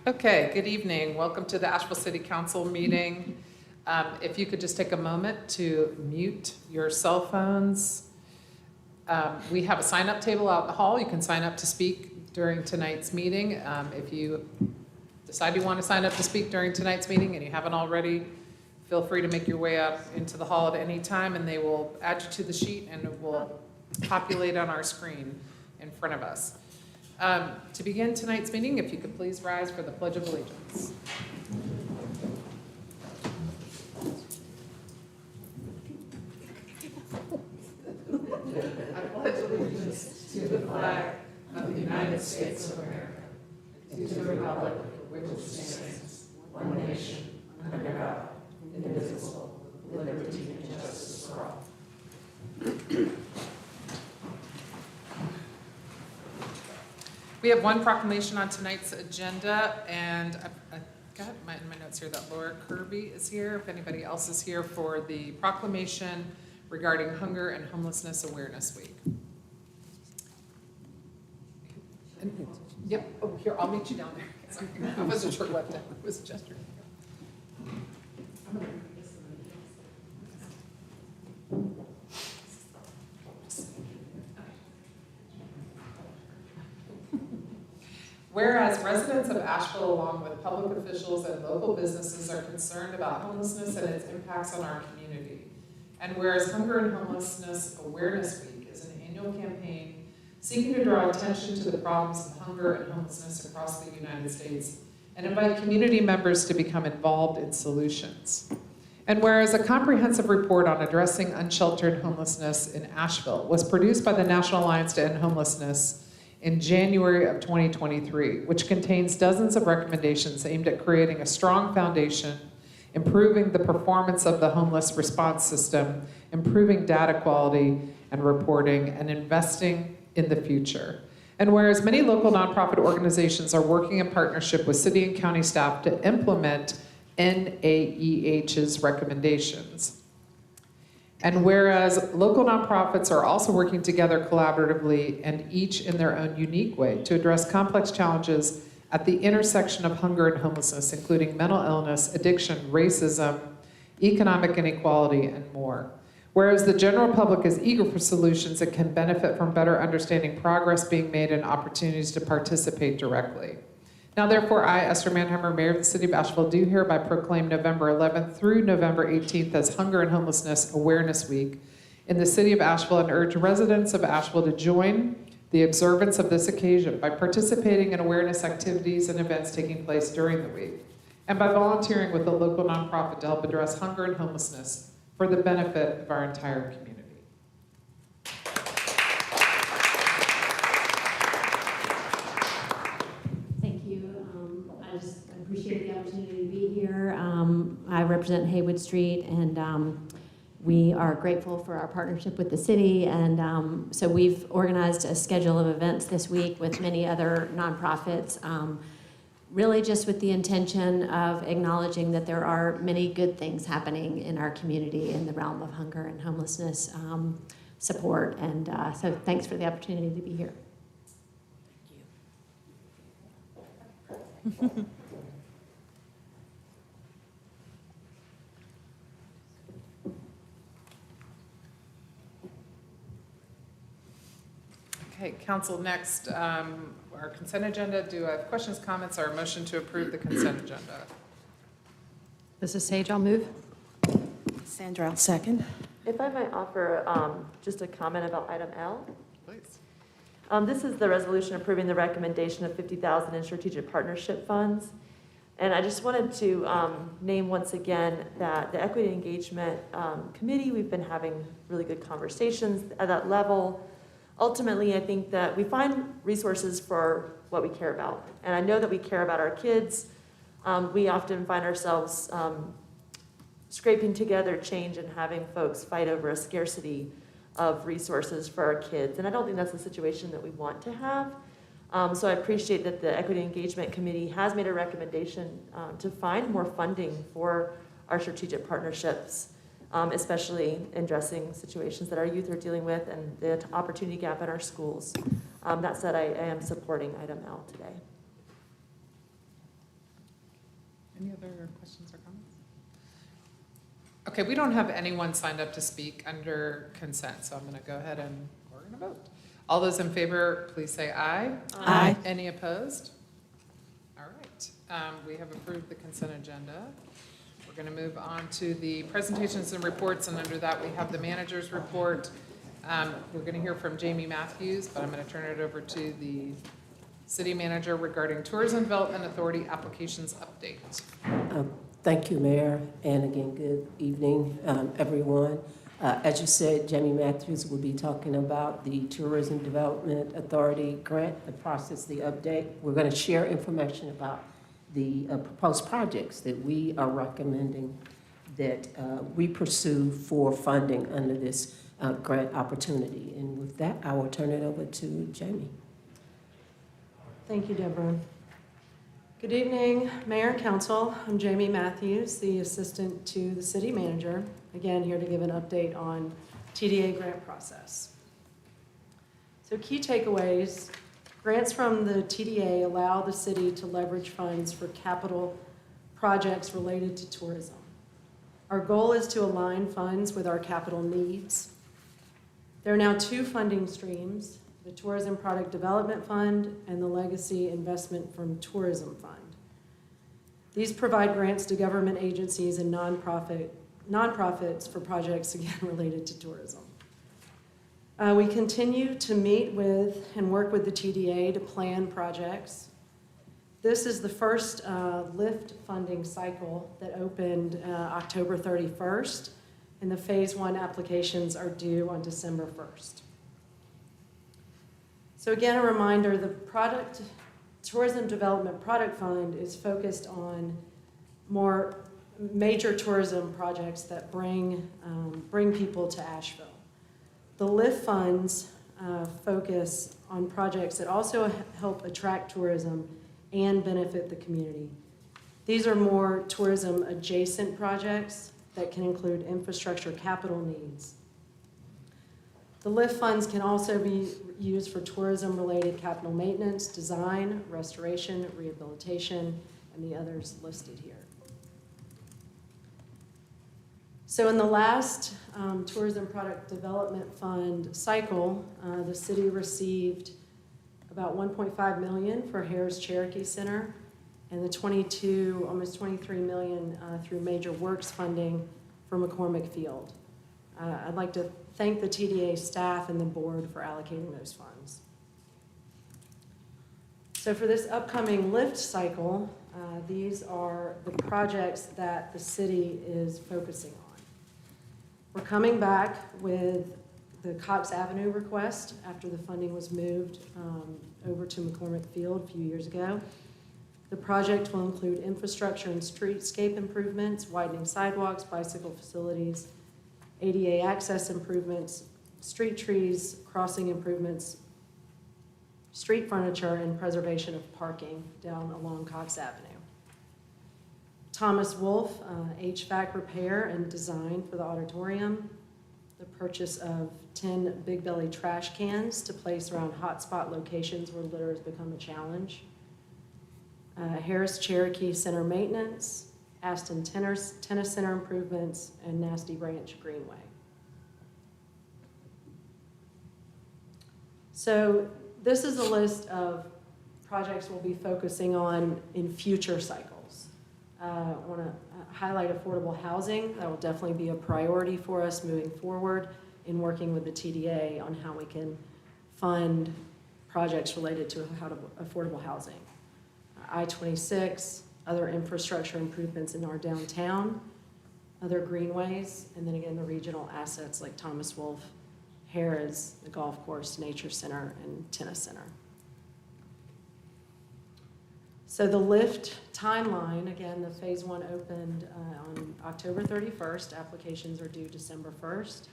Okay, good evening. Welcome to the Asheville City Council meeting. If you could just take a moment to mute your cell phones. We have a sign-up table out in the hall. You can sign up to speak during tonight's meeting. If you decide you want to sign up to speak during tonight's meeting and you haven't already, feel free to make your way up into the hall at any time, and they will add you to the sheet and it will populate on our screen in front of us. To begin tonight's meeting, if you could please rise for the Pledge of Allegiance. I pledge allegiance to the flag of the United States of America, and to the republic for which it stands, one nation, under God, indivisible, with liberty and justice for all. We have one proclamation on tonight's agenda, and I've got in my notes here that Laura Kirby is here. If anybody else is here for the proclamation regarding Hunger and Homelessness Awareness Week. Yep, oh, here, I'll meet you down there. I wasn't sure what time it was just your. Whereas residents of Asheville, along with public officials and local businesses, are concerned about homelessness and its impacts on our community. And whereas Hunger and Homelessness Awareness Week is an annual campaign seeking to draw attention to the problems of hunger and homelessness across the United States and invite community members to become involved in solutions. And whereas a comprehensive report on addressing unsheltered homelessness in Asheville was produced by the National Alliance to End Homelessness in January of 2023, which contains dozens of recommendations aimed at creating a strong foundation, improving the performance of the homeless response system, improving data quality and reporting, and investing in the future. And whereas many local nonprofit organizations are working in partnership with city and county staff to implement NAEH's recommendations. And whereas local nonprofits are also working together collaboratively and each in their own unique way to address complex challenges at the intersection of hunger and homelessness, including mental illness, addiction, racism, economic inequality, and more. Whereas the general public is eager for solutions that can benefit from better understanding progress being made and opportunities to participate directly. Now, therefore, I, Esther Manheimer, Mayor of the City of Asheville, do hereby proclaim November 11th through November 18th as Hunger and Homelessness Awareness Week in the City of Asheville and urge residents of Asheville to join the observance of this occasion by participating in awareness activities and events taking place during the week, and by volunteering with a local nonprofit to help address hunger and homelessness for the benefit of our entire community. I appreciate the opportunity to be here. I represent Haywood Street, and we are grateful for our partnership with the city. And so we've organized a schedule of events this week with many other nonprofits, really just with the intention of acknowledging that there are many good things happening in our community in the realm of hunger and homelessness support. And so thanks for the opportunity to be here. Thank you. Okay, Council, next, our consent agenda. Do I have questions, comments, or a motion to approve the consent agenda? This is Sage, I'll move. Sandra, I'll second. If I might offer just a comment about item L. Please. This is the resolution approving the recommendation of $50,000 in strategic partnership funds. And I just wanted to name once again that the Equity Engagement Committee, we've been having really good conversations at that level. Ultimately, I think that we find resources for what we care about. And I know that we care about our kids. We often find ourselves scraping together change and having folks fight over a scarcity of resources for our kids. And I don't think that's the situation that we want to have. So I appreciate that the Equity Engagement Committee has made a recommendation to find more funding for our strategic partnerships, especially in addressing situations that our youth are dealing with and the opportunity gap in our schools. That said, I am supporting item L today. Any other questions or comments? Okay, we don't have anyone signed up to speak under consent, so I'm going to go ahead and we're going to vote. All those in favor, please say aye. Aye. Any opposed? All right, we have approved the consent agenda. We're going to move on to the presentations and reports, and under that we have the manager's report. We're going to hear from Jamie Matthews, but I'm going to turn it over to the city manager regarding Tourism Development Authority applications update. Thank you, Mayor, and again, good evening, everyone. As you said, Jamie Matthews will be talking about the Tourism Development Authority grant, the process, the update. We're going to share information about the proposed projects that we are recommending that we pursue for funding under this grant opportunity. And with that, I will turn it over to Jamie. Thank you, Deborah. Good evening, Mayor and Council. I'm Jamie Matthews, the Assistant to the City Manager. Again, here to give an update on TDA grant process. So key takeaways, grants from the TDA allow the city to leverage funds for capital projects related to tourism. Our goal is to align funds with our capital needs. There are now 2 funding streams, the Tourism Product Development Fund and the Legacy Investment from Tourism Fund. These provide grants to government agencies and nonprofits for projects, again, related to tourism. We continue to meet with and work with the TDA to plan projects. This is the first LIFT funding cycle that opened October 31st, and the Phase 1 applications are due on December 1st. So again, a reminder, the Tourism Development Product Fund is focused on more major tourism projects that bring people to Asheville. The LIFT funds focus on projects that also help attract tourism and benefit the community. These are more tourism adjacent projects that can include infrastructure capital needs. The LIFT funds can also be used for tourism-related capital maintenance, design, restoration, rehabilitation, and the others listed here. So in the last Tourism Product Development Fund cycle, the city received about $1.5 million for Harris Cherokee Center and the almost $23 million through major works funding for McCormick Field. I'd like to thank the TDA staff and the board for allocating those funds. So for this upcoming LIFT cycle, these are the projects that the city is focusing on. We're coming back with the Cox Avenue request after the funding was moved over to McCormick Field a few years ago. The project will include infrastructure and streetscape improvements, widening sidewalks, bicycle facilities, ADA access improvements, street trees, crossing improvements, street furniture, and preservation of parking down along Cox Avenue. Thomas Wolfe, HVAC repair and design for the auditorium, the purchase of 10 Big Belly trash cans to place around hotspot locations where litter has become a challenge, Harris Cherokee Center maintenance, Aston Tennis Center improvements, and Nasty Branch Greenway. So this is a list of projects we'll be focusing on in future cycles. I want to highlight affordable housing. That will definitely be a priority for us moving forward in working with the TDA on how we can fund projects related to affordable housing. I-26, other infrastructure improvements in our downtown, other greenways, and then again the regional assets like Thomas Wolfe, Harris, the golf course, nature center, and tennis center. So the LIFT timeline, again, the Phase 1 opened on October 31st. Applications are due December 1st.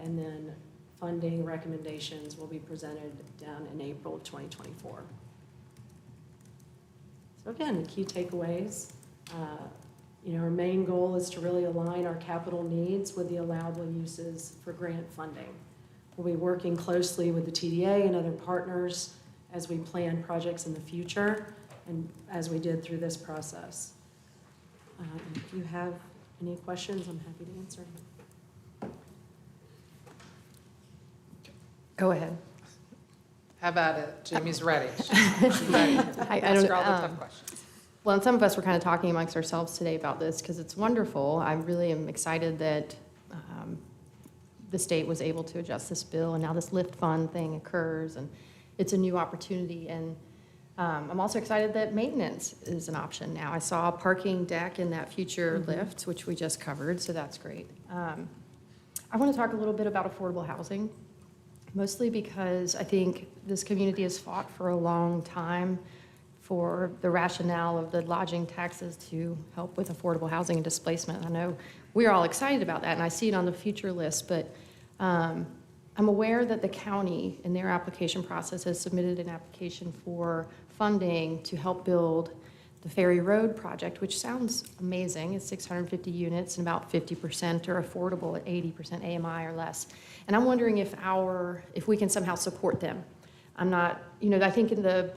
And then funding recommendations will be presented down in April of 2024. So again, the key takeaways, our main goal is to really align our capital needs with the allowable uses for grant funding. We'll be working closely with the TDA and other partners as we plan projects in the future. and as we did through this process. If you have any questions, I'm happy to answer. Go ahead. Have at it. Jamie's ready. She's ready. I Ask don't, her all the tough questions. well, and some of us were kind of talking amongst ourselves today about this because it's wonderful. I really am excited that the state was able to adjust this bill, and now this lift fund thing occurs, and it's a new opportunity. And I'm also excited that maintenance is an option now. I saw a parking deck in that future lift, which we just covered, so that's great. I want to talk a little bit about affordable housing, mostly because I think this community has fought for a long time for the rationale of the lodging taxes to help with affordable housing and displacement. I know we're all excited about that, and I see it on the future list, but I'm aware that the county, in their application process, has submitted an application for funding to help build the Ferry Road project, which sounds amazing. It's 650 units, and about 50% are affordable at 80% AMI or less. And I'm wondering if we can somehow support them. I'm not, I think in the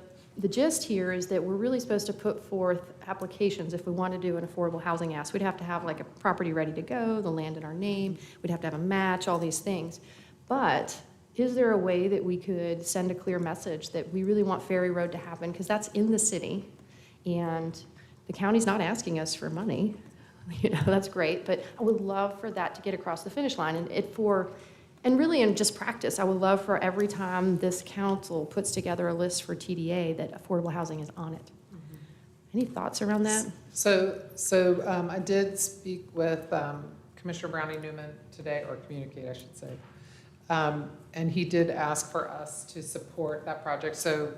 gist here is that we're really supposed to put forth applications if we want to do an affordable housing ask. We'd have to have like a property ready to go, the land in our name, we'd have to have a match, all these things. But is there a way that we could send a clear message that we really want Ferry Road to happen? Because that's in the city, and the county's not asking us for money. That's great, but I would love for that to get across the finish line. And really in just practice, I would love for every time this council puts together a list for TDA that affordable housing is on it. Any thoughts around that? So I did speak with Commissioner Brownie Newman today, or communicate, I should say. And he did ask for us to support that project. So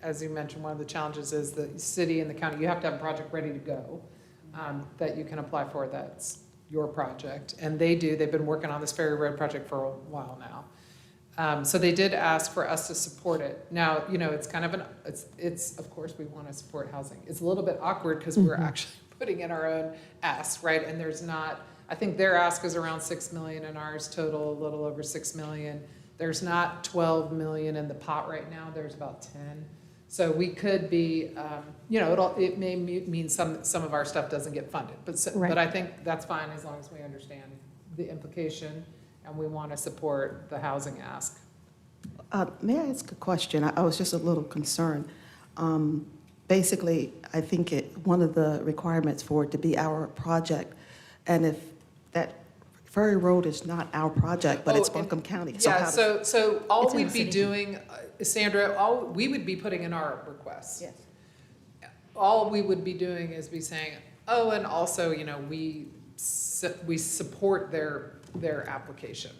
as you mentioned, one of the challenges is the city and the county, you have to have a project ready to go that you can apply for. That's your project. And they've been working on this Ferry Road project for a while now. So they did ask for us to support it. Now, it's kind of it's of course we want to support housing. It's a little bit awkward because we're actually putting in our own ask, right? And there's not, I think their ask is around 6 million and ours total a little over 6 million. There's not 12 million in the pot right now. There's about 10. So we could be, it may mean some of our stuff doesn't get funded, but I think that's fine as long as we understand the implication and we want to support the housing ask. May I ask a question? I was just a little concerned. Basically, I think one of the requirements for it to be our project, and if that Ferry Road is not our project, but it's Buncombe County. Yeah, so all It's in we'd the be city. doing, Sandra, we would be putting in our requests. Yes. All we would be doing is be saying, oh, and also, we support their application,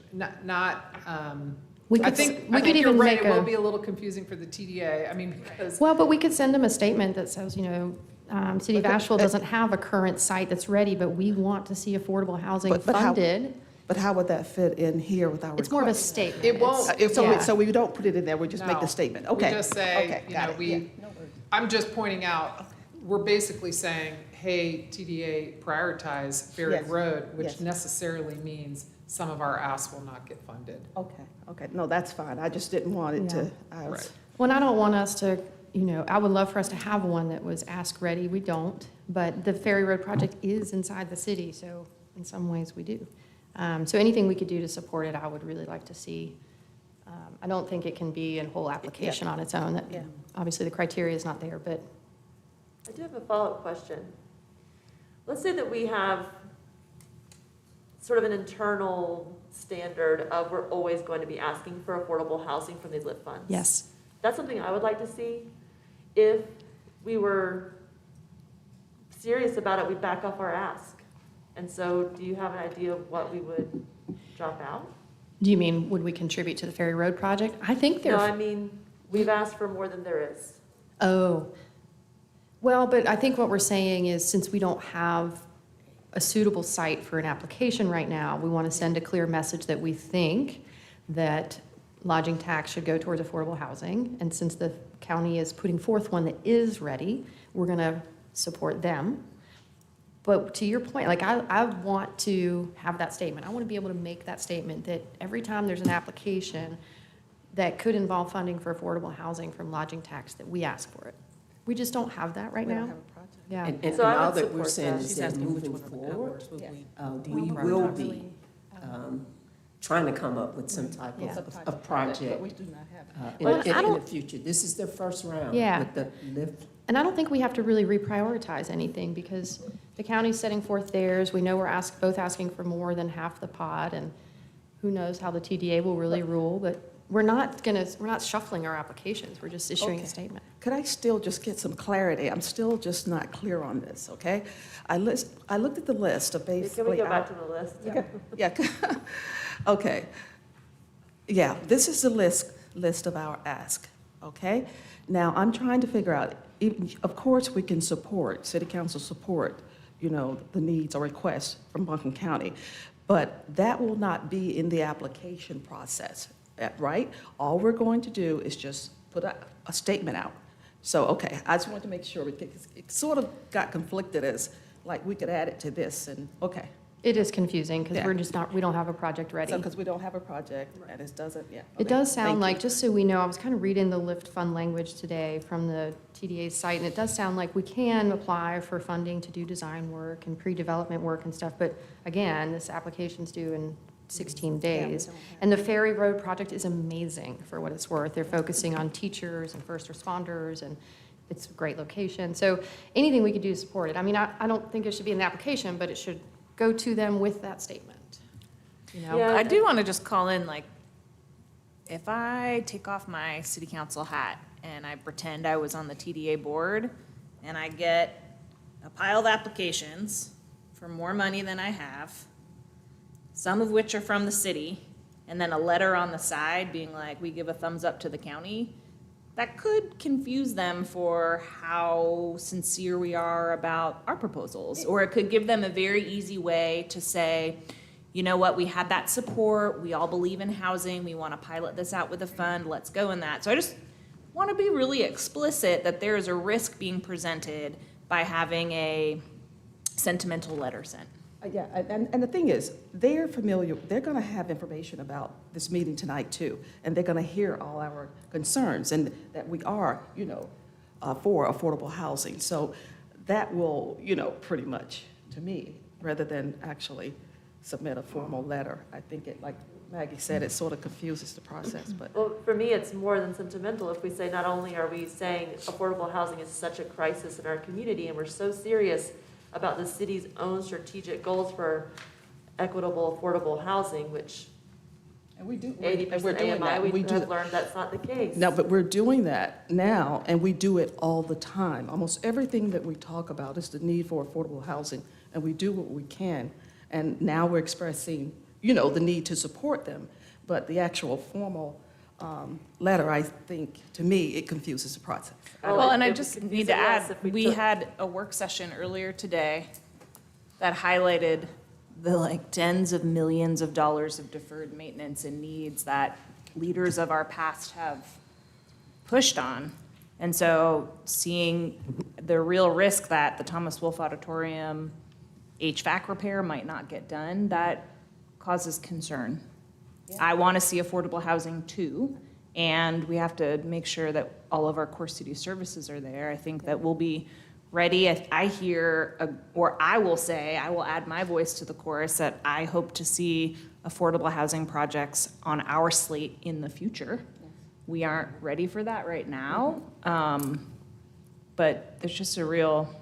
We I could, think we could you're even right, make it will be a little confusing for the TDA, because. well, but we could send them a statement that says, City of Asheville doesn't have a current site that's ready, but we want to see affordable housing But how- funded. But how would that fit in here with our request? It's more of a statement. It won't. It's- yeah. So we don't put it in there, we just make No. the statement? Okay. We just say, Okay, got it. Yeah. I'm just pointing out, we're basically saying, hey, TDA, prioritize Ferry Yes. Road, which Yes. necessarily means some of our asks will not get funded. Okay, no, that's fine. I just didn't want it to. Right. Well, and I don't want us to, I would love for us to have one that was ask ready. We don't, but the Ferry Road project is inside the city, so in some ways we do. So anything we could do to support it, I would really like to see. I don't think it can be a whole application on its own. That Yeah. Obviously, the criteria is not there, but I do have a follow-up question. Let's say that we have sort of an internal standard of we're always going to be asking for affordable housing from these lit funds. yes. That's something I would like to see. If we were serious about it, we'd back off our ask. And so do you have an idea of what we would drop out? Do you mean, would we contribute to the Ferry Road project? I think No, I they're, mean, we've asked for more than there is. oh. Well, but I think what we're saying is since we don't have a suitable site for an application right now, we want to send a clear message that we think that lodging tax should go towards affordable housing. And since the county is putting forth one that is ready, we're going to support them. But to your point, like I want to have that statement. I want to be able to make that statement that every time there's an application that could involve funding for affordable housing from lodging tax, that we ask for it. We just don't have that right We don't now. have a project. Yeah. And So I all would that we're support saying that. is She's that asking which moving one of the forward, hours would we we will be trying to come up with some type Yeah. of project But we do not have it. in Well, I in the don't- future. This is their first round Yeah. with the lift. And I don't think we have to really reprioritize anything because the county's setting forth theirs. We know we're both asking for more than half the pot, and who knows how the TDA will really rule, but we're not shuffling our applications. We're just issuing a Okay. statement. Could I still just get some clarity? I'm still just not clear on this, okay? I looked at the list of Can basically. we go back to the list? Yeah, okay. Yeah, this is the list of our ask, okay? Now, I'm trying to figure out, of course, we can support, city council support, the needs or requests from Buncombe County, but that will not be in the application process, right? All we're going to do is just put a statement out. So, okay, I just wanted to make sure, because it sort of got conflicted as, like, we could add it to this, and, okay. It is confusing because Yeah. we don't have a project ready. Because we don't have a project, and it doesn't, yeah. It okay, does thank sound you. like, just so we know, I was kind of reading the lift fund language today from the TDA's site, and it does sound like we can apply for funding to do design work and pre-development work and stuff, but again, this application's due in 16 days. And the Ferry Road project is amazing for what it's worth. They're focusing on teachers and first responders, and it's a great location. So anything we could do to support it. I mean, I don't think it should be in the application, but it should go to them with that statement, Yeah. I do want to just call in, like, if I take off my city council hat and I pretend I was on the TDA board and I get a pile of applications for more money than I have, some of which are from the city, and then a letter on the side being like, we give a thumbs up to the county, that could confuse them for how sincere we are about our proposals. Or it could give them a very easy way to say, you know what, we had that support, we all believe in housing, we want to pilot this out with a fund, let's go in that. So I just want to be really explicit that there is a risk being presented by having a sentimental letter sent. Yeah, and the thing is, they're familiar, they're going to have information about this meeting tonight too, and they're going to hear all our concerns, and that we are, for affordable housing. So that will, pretty much, to me, rather than actually submit a formal letter, I think it, like Maggie said, it sort of confuses the process, but. Well, for me, it's more than sentimental if we say not only are we saying affordable housing is such a crisis in our community and we're so serious about the city's own strategic goals for equitable, affordable housing, which And we do. 80% AMI, we have learned that's not the case. No, but we're doing that now, and we do it all the time. Almost everything that we talk about is the need for affordable housing, and we do what we can. And now we're expressing, the need to support them. But the actual formal letter, I think, to me, it confuses the process. Well, and I It would just confuse need it to less add, if we we took- had a work session earlier today that highlighted the tens of millions of dollars of deferred maintenance and needs that leaders of our past have pushed on. And so seeing the real risk that the Thomas Wolfe Auditorium HVAC repair might not get done, that causes concern. I want to see affordable housing too, and we have to make sure that all of our core city services are there. I think that we'll be ready. I hear, or I will say, I will add my voice to the chorus that I hope to see affordable housing projects on our slate in the future. We aren't ready for that right now, but there's just a real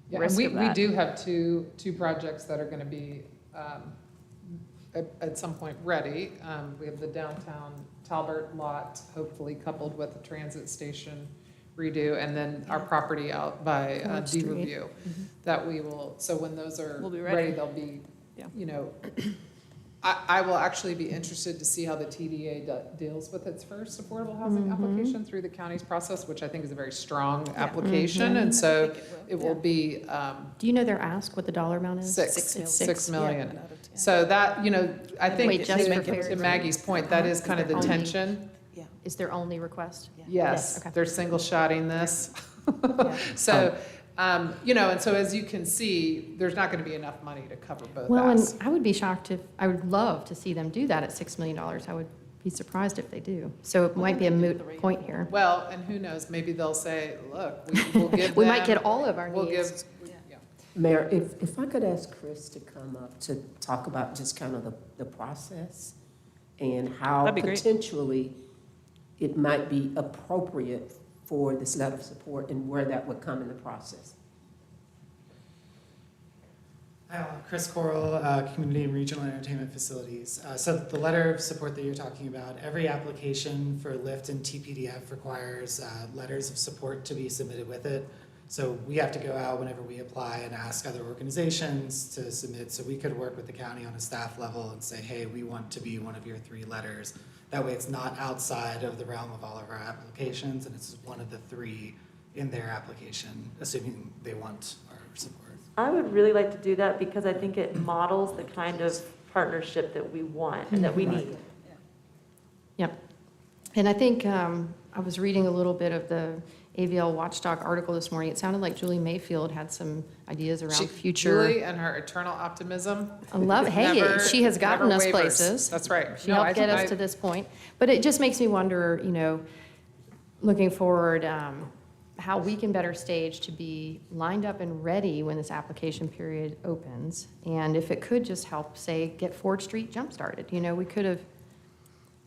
Yeah, and risk we of that. do have two projects that are gonna be, at some point ready. We have the downtown Talbert lot, hopefully coupled with the transit station redo, and then our property out by College Diva Street. View. That we will, so when those are We'll be ready. ready, they'll be, Yeah. I will actually be interested to see how the TDA deals with its first affordable housing application through the county's process, which I think is a very strong application, and so it will be, Do you know their ask, what the dollar amount is? Six. It's $6 million. Yeah. So that, I think, Wait, just for to Ferry Maggie's point, that is kind of the Only- tension. Is their only request? Yes, Yes, okay. they're single-shotting this. So, and so as you can see, there's not going to be enough money to cover both Well, and asks. I would be shocked I would love to see them do that at $6 million. I would be surprised if they do. So it might be a moot point here. Well, and who knows, maybe they'll say, look, we'll give We might them- get all of our we'll needs. give, yeah. Mayor, if I could ask Chris to come up to talk about just kind of the process and how That'd be great. potentially it might be appropriate for this letter of support and where that would come in the process. Hi, Chris Coral, Community and Regional Entertainment Facilities. So the letter of support that you're talking about, every application for LIFT and TPDF requires letters of support to be submitted with it. So we have to go out whenever we apply and ask other organizations to submit. So we could work with the county on a staff level and say, hey, we want to be one of your 3 letters. That way it's not outside of the realm of all of our applications, and it's one of the 3 in their application, assuming they want our support. I would really like to do that because I think it models the kind of partnership that we want and that we need. Yep. And I think I was reading a little bit of the AVL Watchdog article this morning. It sounded like Julie Mayfield had some ideas around future. Julie and her eternal optimism. I love, hey, never- she has gotten never us wavers. places. That's right. She No, helped I get think us to this point. But it just makes me wonder, looking forward, how we can better stage to be lined up and ready when this application period opens. And if it could just help, say, get Ford Street jump-started. We could have,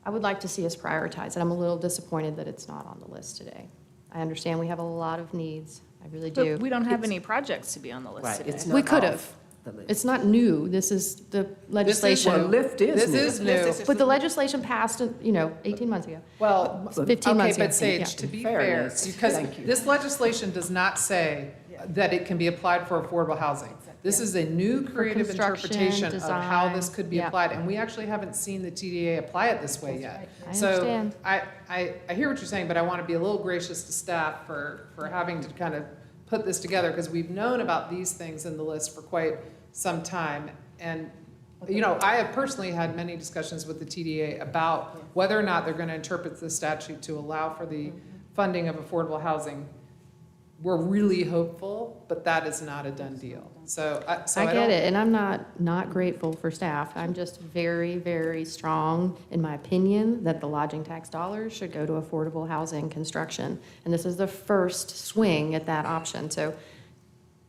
I would like to see us prioritize it. I'm a little disappointed that it's not on the list today. I understand we have a lot of needs. I really do. But we don't have any projects to be on the list Right, today. it's We not could off have. the list. It's not new. This is the legislation. Well, LIFT is This new. is new. But the legislation passed, 18 months ago. Well, 15 okay, months ago. but Sage, Yeah. to be Fairness. fair, because Thank you. this legislation does not say that it can be applied for affordable housing. This is a new creative construction, interpretation of how this design, could be yeah. applied, and we actually haven't seen the TDA apply it this way yet. I understand. So I hear what you're saying, but I want to be a little gracious to staff for having to kind of put this together, because we've known about these things in the list for quite some time. And, I have personally had many discussions with the TDA about whether or not they're going to interpret the statute to allow for the funding of affordable housing. We're really hopeful, but that is not a done deal. So I I get don't- it, and I'm not grateful for staff. I'm just very, very strong in my opinion that the lodging tax dollars should go to affordable housing construction. And this is the first swing at that option. So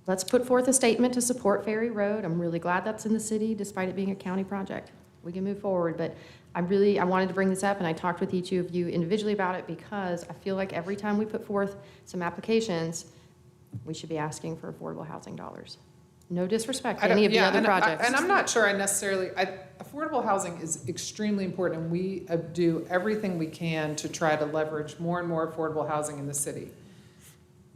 let's put forth a statement to support Ferry Road. I'm really glad that's in the city, despite it being a county project. We can move forward, but I wanted to bring this up, and I talked with each of you individually about it because I feel like every time we put forth some applications, we should be asking for affordable housing dollars. No disrespect to I don't- any of the yeah, other and projects. And I'm not sure affordable housing is extremely important, and we do everything we can to try to leverage more and more affordable housing in the city.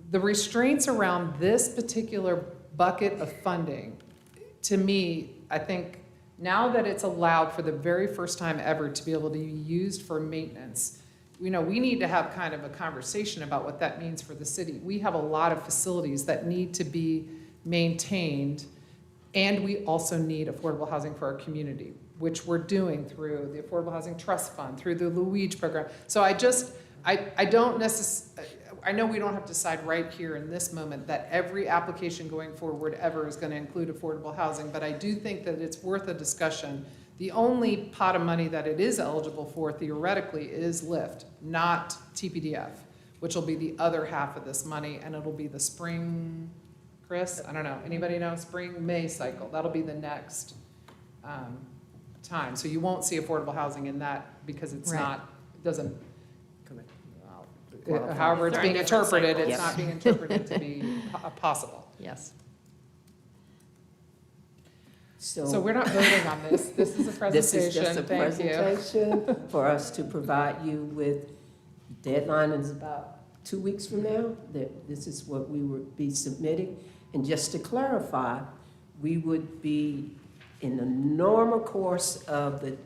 The restraints around this particular bucket of funding, to me, I think now that it's allowed for the very first time ever to be able to be used for maintenance, we need to have kind of a conversation about what that means for the city. We have a lot of facilities that need to be maintained, and we also need affordable housing for our community, which we're doing through the Affordable Housing Trust Fund, through the Luigi program. So I don't necessarily, I know we don't have to decide right here in this moment that every application going forward ever is going to include affordable housing, but I do think that it's worth a discussion. The only pot of money that it is eligible for theoretically is LIFT, not TPDF, which will be the other half of this money, and it'll be the spring, Chris, I don't know, anybody know, spring, May cycle. That'll be the next time. So you won't see affordable housing in that because it's Right. not, it doesn't, Qualify. however it's They're being in different interpreted, cycles. it's not being interpreted to be possible. Yes. So we're not voting on this. This is a This is just a presentation. Thank you. presentation for us to provide you with, deadline is about 2 weeks from now, that this is what we would be submitting. And just to clarify, we would be in the normal course of the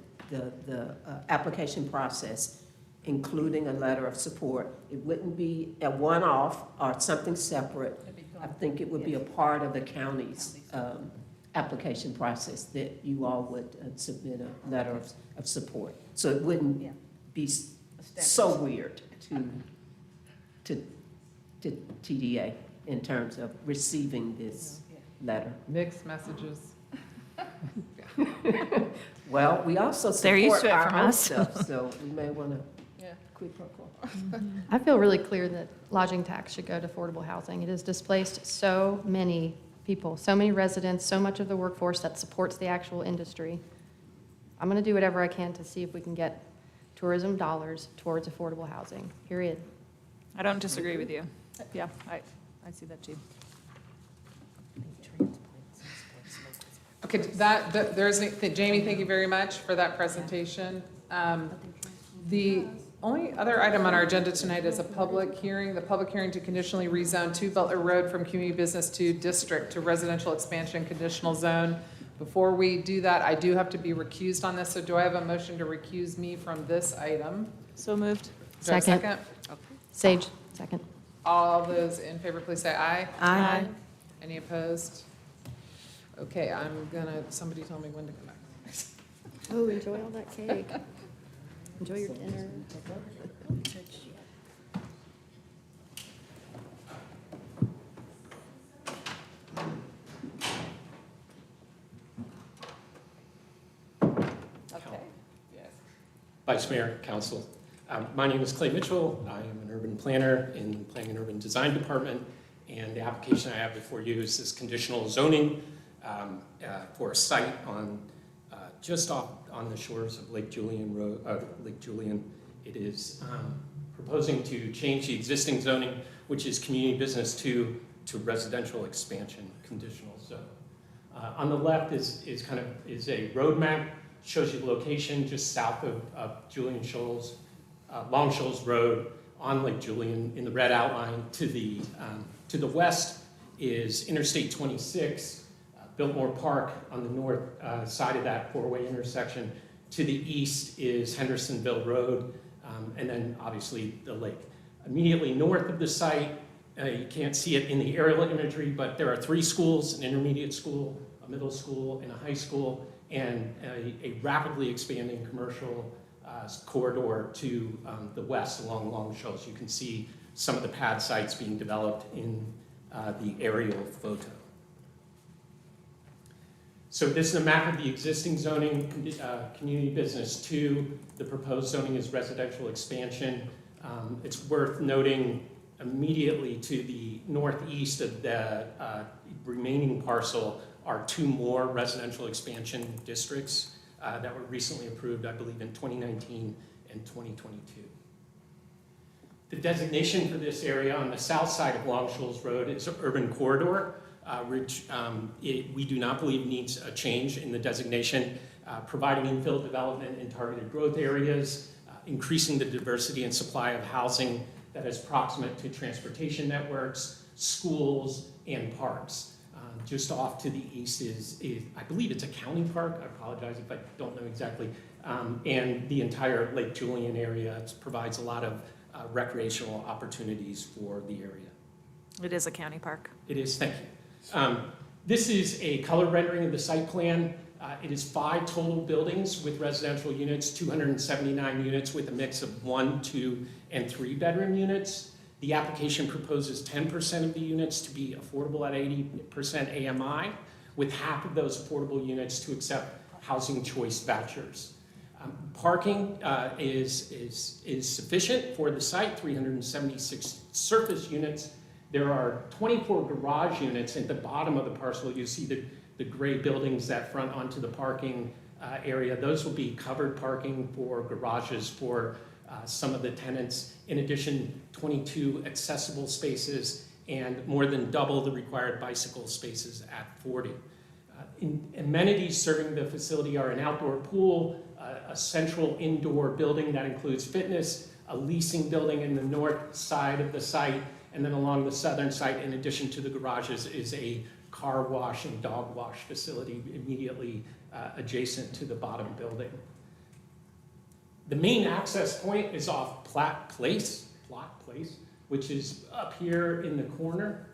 application process, including a letter of support. It wouldn't be a one-off or something separate. I think it would be a part of the county's application process that you all would submit a letter of support. So it wouldn't be so weird to TDA in terms of receiving this letter. Mixed messages. Well, we also They're used support to it our from own us. stuff, so we may want to Yeah. quid pro quo. I feel really clear that lodging tax should go to affordable housing. It has displaced so many people, so many residents, so much of the workforce that supports the actual industry. I'm going to do whatever I can to see if we can get tourism dollars towards affordable housing, period. I don't disagree with you. Yeah, I see that too. Okay, Jamie, thank you very much for that presentation. The only other item on our agenda tonight is a public hearing, the public hearing to conditionally rezone 2 Butler Road from community business to district to residential expansion conditional zone. Before we do that, I do have to be recused on this, so do I have a motion to recuse me from this item? So moved. Do I have a Second. second? Sage, second. All those in favor, please say aye. Aye. Any opposed? Okay, somebody tell me when to come back. Oh, enjoy all that cake. Enjoy your dinner. Okay. Yes. Vice Mayor, Council. My name is Clay Mitchell. I am an urban planner in the Planning and Urban Design Department, and the application I have before you is this conditional zoning for a site on just off on the shores of Lake Julian Road. Lake Julian. It is proposing to change the existing zoning, which is community business to residential expansion conditional zone. On the left is a road map. Shows you the location just south of Julian Shoals, Long Shoals Road on Lake Julian in the red outline. To the west is Interstate 26, Biltmore Park on the north side of that four-way intersection. To the east is Hendersonville Road, and then obviously the lake. Immediately north of the site, you can't see it in the aerial imagery, but there are 3 schools, an intermediate school, a middle school, and a high school, and a rapidly expanding commercial corridor to the west along Long Shoals. You can see some of the pad sites being developed in the aerial photo. So this is a map of the existing zoning, community business 2. The proposed zoning is residential expansion. It's worth noting immediately to the northeast of the remaining parcel are 2 more residential expansion districts that were recently approved, I believe, in 2019 and 2022. The designation for this area on the south side of Long Shoals Road is an urban corridor, which we do not believe needs a change in the designation, providing infill development in targeted growth areas, increasing the diversity and supply of housing that is proximate to transportation networks, schools, and parks. Just off to the east is, I believe it's a county park. I apologize if I don't know exactly. And the entire Lake Julian area provides a lot of recreational opportunities for the area. It is a county park. It is, thank you. This is a color rendering of the site plan. It is 5 total buildings with residential units, 279 units with a mix of 1, 2, and 3 bedroom units. The application proposes 10% of the units to be affordable at 80% AMI, with half of those affordable units to accept housing choice vouchers. Parking is sufficient for the site, 376 surface units. There are 24 garage units at the bottom of the parcel. You see the gray buildings that front onto the parking area. Those will be covered parking for garages for some of the tenants. In addition, 22 accessible spaces and more than double the required bicycle spaces at 40. Amenities serving the facility are an outdoor pool, a central indoor building that includes fitness, a leasing building in the north side of the site, and then along the southern site, in addition to the garages, is a car wash and dog wash facility immediately adjacent to the bottom building. The main access point is off Platt Place, which is up here in the corner.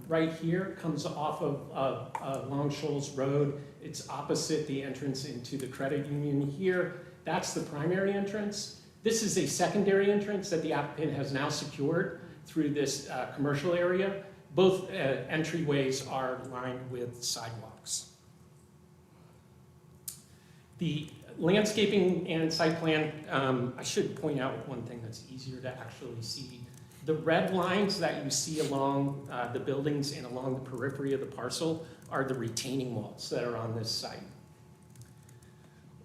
Right here, comes off of Long Shoals Road. It's opposite the entrance into the credit union here. That's the primary entrance. This is a secondary entrance that the applicant has now secured through this commercial area. Both entryways are lined with sidewalks. The landscaping and site plan, I should point out one thing that's easier to actually see. The red lines that you see along the buildings and along the periphery of the parcel are the retaining walls that are on this site.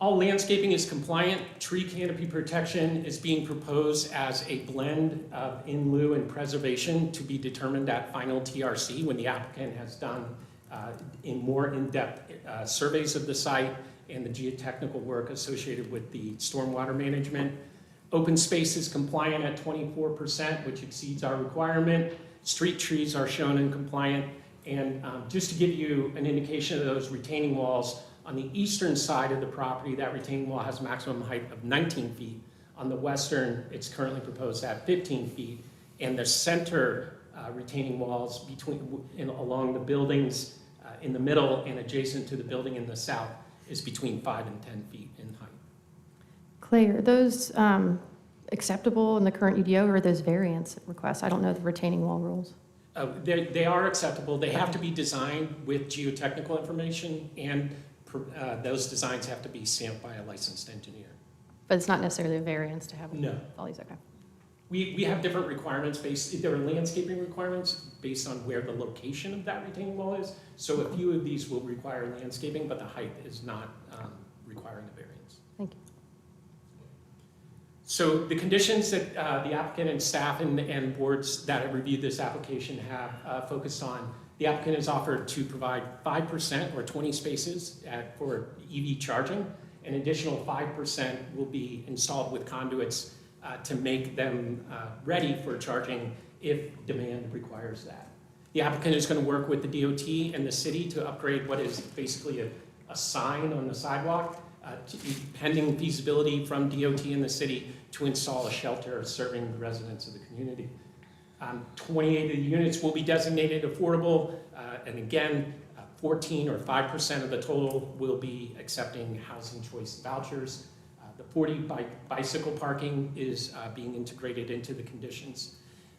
All landscaping is compliant. Tree canopy protection is being proposed as a blend of in lieu and preservation to be determined at final TRC when the applicant has done in more in-depth surveys of the site and the geotechnical work associated with the stormwater management. Open space is compliant at 24%, which exceeds our requirement. Street trees are shown in compliant. And just to give you an indication of those retaining walls, on the eastern side of the property, that retaining wall has a maximum height of 19 feet. On the western, it's currently proposed at 15 feet. And the center retaining walls along the buildings in the middle and adjacent to the building in the south is between 5 and 10 feet in height. Clay, are those acceptable in the current UDO, or are those variance requests? I don't know the retaining wall rules. They are acceptable. They have to be designed with geotechnical information, and those designs have to be stamped by a licensed engineer. But it's not necessarily a variance to have No. all these, okay. We have different requirements there are landscaping requirements based on where the location of that retaining wall is. So a few of these will require landscaping, but the height is not requiring a variance. Thank you. So the conditions that the applicant and staff and boards that have reviewed this application have focused on, the applicant has offered to provide 5% or 20 spaces for EV charging. An additional 5% will be installed with conduits to make them ready for charging if demand requires that. The applicant is going to work with the DOT and the city to upgrade what is basically a sign on the sidewalk, pending feasibility from DOT and the city to install a shelter serving the residents of the community. 28 of the units will be designated affordable, and again, 14 or 5% of the total will be accepting housing choice vouchers. The 40 bicycle parking is being integrated into the conditions.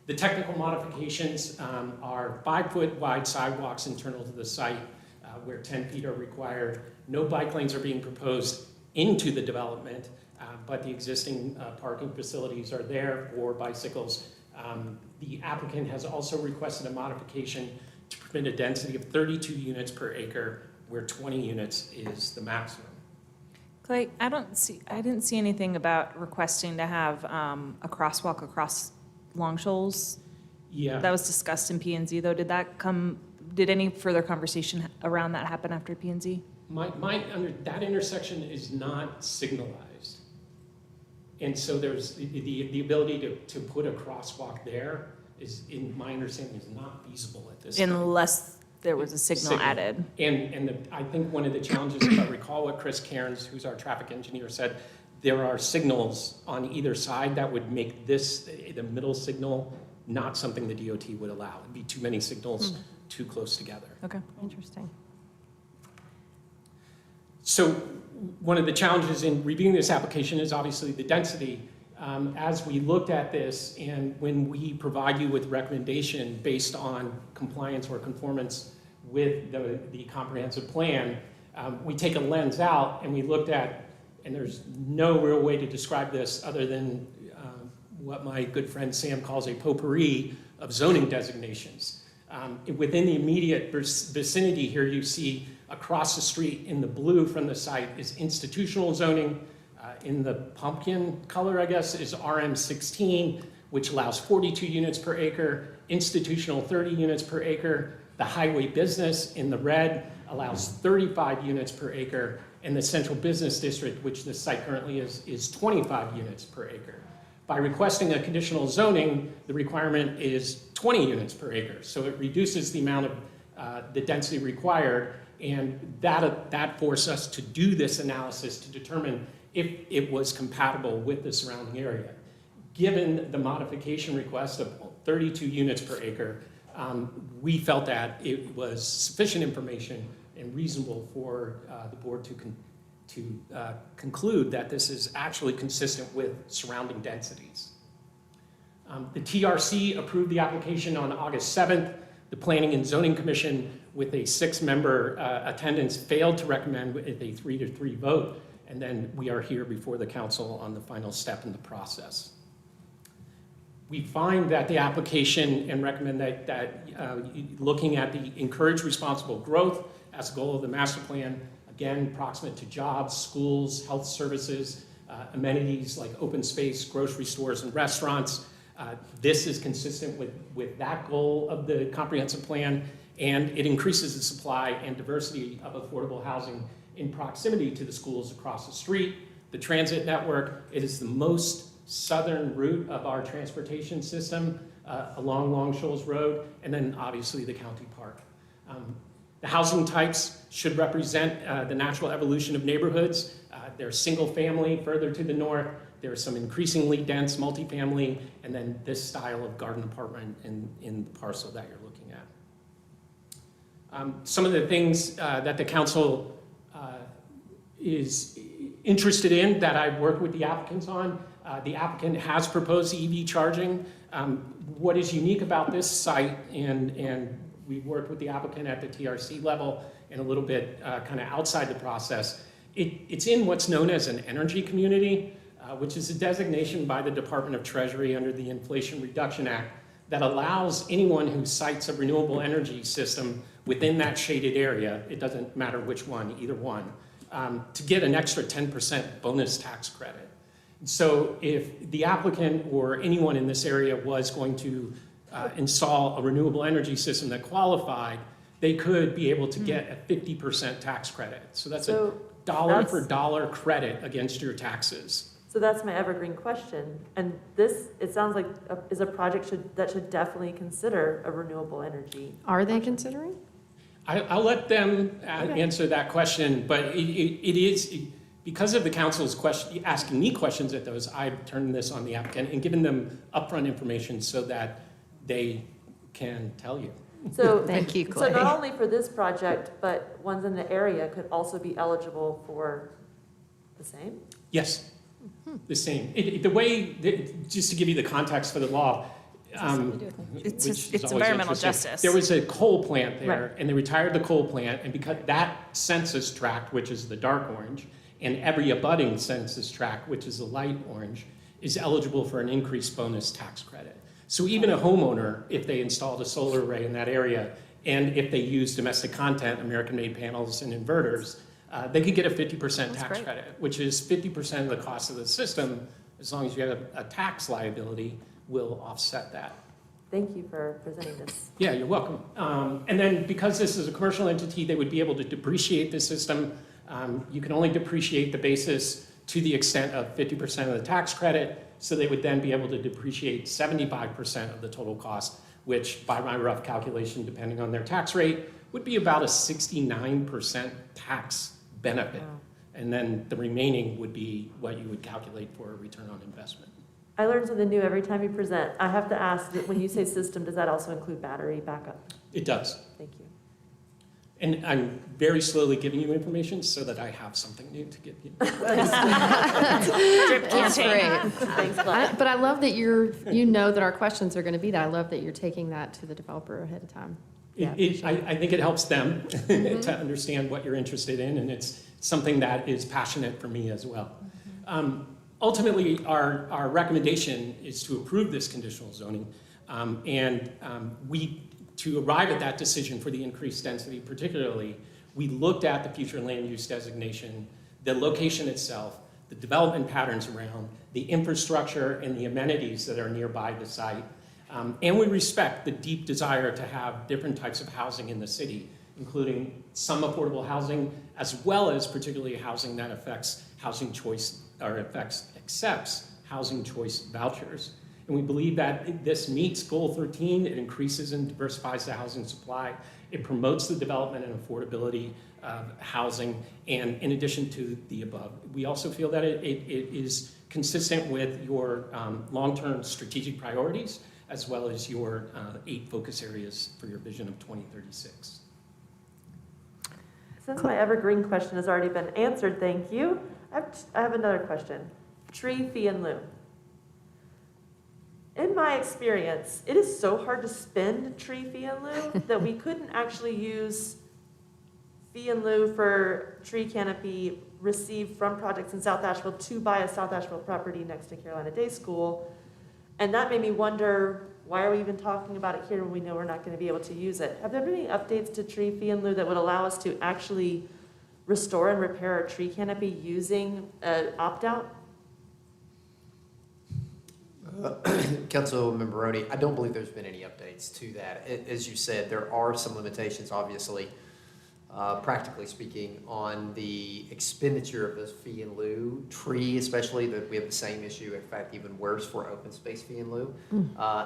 The technical modifications are 5-foot wide sidewalks internal to the site where 10 feet are required. No bike lanes are being proposed into the development, but the existing parking facilities are there for bicycles. The applicant has also requested a modification to permit a density of 32 units per acre, where 20 units is the maximum. Clay, I didn't see anything about requesting to have a crosswalk across Long Shoals. Yeah. That was discussed in P&Z, though. Did any further conversation around that happen after P&Z? That intersection is not signalized. And so there's the ability to put a crosswalk there is, in my understanding, is not feasible at this time. Unless there was a signal added. And I think one of the challenges, if I recall what Chris Cairns, who's our traffic engineer, said, there are signals on either side that would make this, the middle signal, not something the DOT would allow. It'd be too many signals too close together. Okay. Interesting. So one of the challenges in reviewing this application is obviously the density. As we looked at this, and when we provide you with recommendation based on compliance or conformance with the comprehensive plan, we take a lens out and we looked at, and there's no real way to describe this other than what my good friend Sam calls a potpourri of zoning designations. Within the immediate vicinity here, you see across the street in the blue from the site is institutional zoning. In the pumpkin color, I guess, is RM16, which allows 42 units per acre, institutional 30 units per acre. The highway business in the red allows 35 units per acre, and the central business district, which this site currently is 25 units per acre. By requesting a conditional zoning, the requirement is 20 units per acre, so it reduces the amount of the density required, and that forced us to do this analysis to determine if it was compatible with the surrounding area. Given the modification request of 32 units per acre, we felt that it was sufficient information and reasonable for the board to conclude that this is actually consistent with surrounding densities. The TRC approved the application on August 7th. The Planning and Zoning Commission, with a 6-member attendance, failed to recommend with a 3-3 vote. and then we are here before the council on the final step in the process. We find that the application and recommend that looking at the encourage responsible growth as a goal of the master plan, again, proximate to jobs, schools, health services, amenities like open space, grocery stores, and restaurants. This is consistent with that goal of the comprehensive plan, and it increases the supply and diversity of affordable housing in proximity to the schools across the street, the transit network. It is the most southern route of our transportation system along Long Shoals Road, and then obviously the county park. The housing types should represent the natural evolution of neighborhoods. There's single family further to the north. There's some increasingly dense multifamily, and then this style of garden apartment in the parcel that you're looking at. Some of the things that the council is interested in that I've worked with the applicants on. The applicant has proposed EV charging. What is unique about this site, and we worked with the applicant at the TRC level and a little bit kind of outside the process, it's in what's known as an energy community, which is a designation by the Department of Treasury under the Inflation Reduction Act that allows anyone who sites a renewable energy system within that shaded area, it doesn't matter which one, either one, to get an extra 10% bonus tax credit. So if the applicant or anyone in this area was going to install a renewable energy system that qualified, they could be able to get a 50% tax credit. So that's a dollar for dollar credit against your taxes. So that's my evergreen question. And this, it sounds like, is a project that should definitely consider a renewable energy. Are they considering? I'll let them answer that question, but it is, because of the council's question, asking me questions at those, I've turned this on the applicant and given them upfront information so that they can tell you. So, Thank you, Clay. So not only for this project, but ones in the area could also be eligible for the same? Yes, the same. The way, just to give you the context for the law, It's which is always environmental interesting. justice. There was a coal plant there, Right. and they retired the coal plant, and because that census tract, which is the dark orange, and every abutting census tract, which is the light orange, is eligible for an increased bonus tax credit. So even a homeowner, if they installed a solar array in that area, and if they use domestic content, American-made panels and inverters, they could get a 50% tax great. credit, which is 50% of the cost of the system. As long as you have a tax liability, will offset that. Thank you for presenting this. Yeah, you're welcome. And then because this is a commercial entity, they would be able to depreciate the system. You can only depreciate the basis to the extent of 50% of the tax credit, so they would then be able to depreciate 75% of the total cost, which by my rough calculation, depending on their tax rate, would be about a 69% tax benefit. Wow. And then the remaining would be what you would calculate for a return on investment. I learn something new every time you present. I have to ask, that when you say system, does that also include battery backup? It does. Thank you. And I'm very slowly giving you information so that I have something new to give you. Drip That's campaign. great. Thanks, Glenn. But I love that you know that our questions are going to be that. I love that you're taking that to the developer ahead of time. Yeah, I think it helps them to understand what you're interested in, and it's something that is passionate for me as well. Ultimately, our recommendation is to approve this conditional zoning, to arrive at that decision for the increased density particularly, we looked at the future land use designation, the location itself, the development patterns around, the infrastructure and the amenities that are nearby the site, and we respect the deep desire to have different types of housing in the city, including some affordable housing, as well as particularly housing that affects housing choice, or accepts housing choice vouchers. And we believe that this meets Goal 13. It increases and diversifies the housing supply. It promotes the development and affordability of housing, and in addition to the above. We also feel that it is consistent with your long-term strategic priorities, as well as your 8 focus areas for your vision of 2036. Since my evergreen question has already been answered, thank you. I have another question. Tree fee in lieu. In my experience, it is so hard to spend tree fee in lieu that we couldn't actually use fee in lieu for tree canopy received from projects in South Asheville to buy a South Asheville property next to Carolina Day School. And that made me wonder, why are we even talking about it here when we know we're not going to be able to use it? Have there been any updates to tree fee in lieu that would allow us to actually restore and repair our tree canopy using an opt-out? Councilmember Maroney, I don't believe there's been any updates to that. As you said, there are some limitations, obviously, practically speaking, on the expenditure of this fee in lieu. Tree, especially, that we have the same issue, in fact, even worse for open space fee in lieu.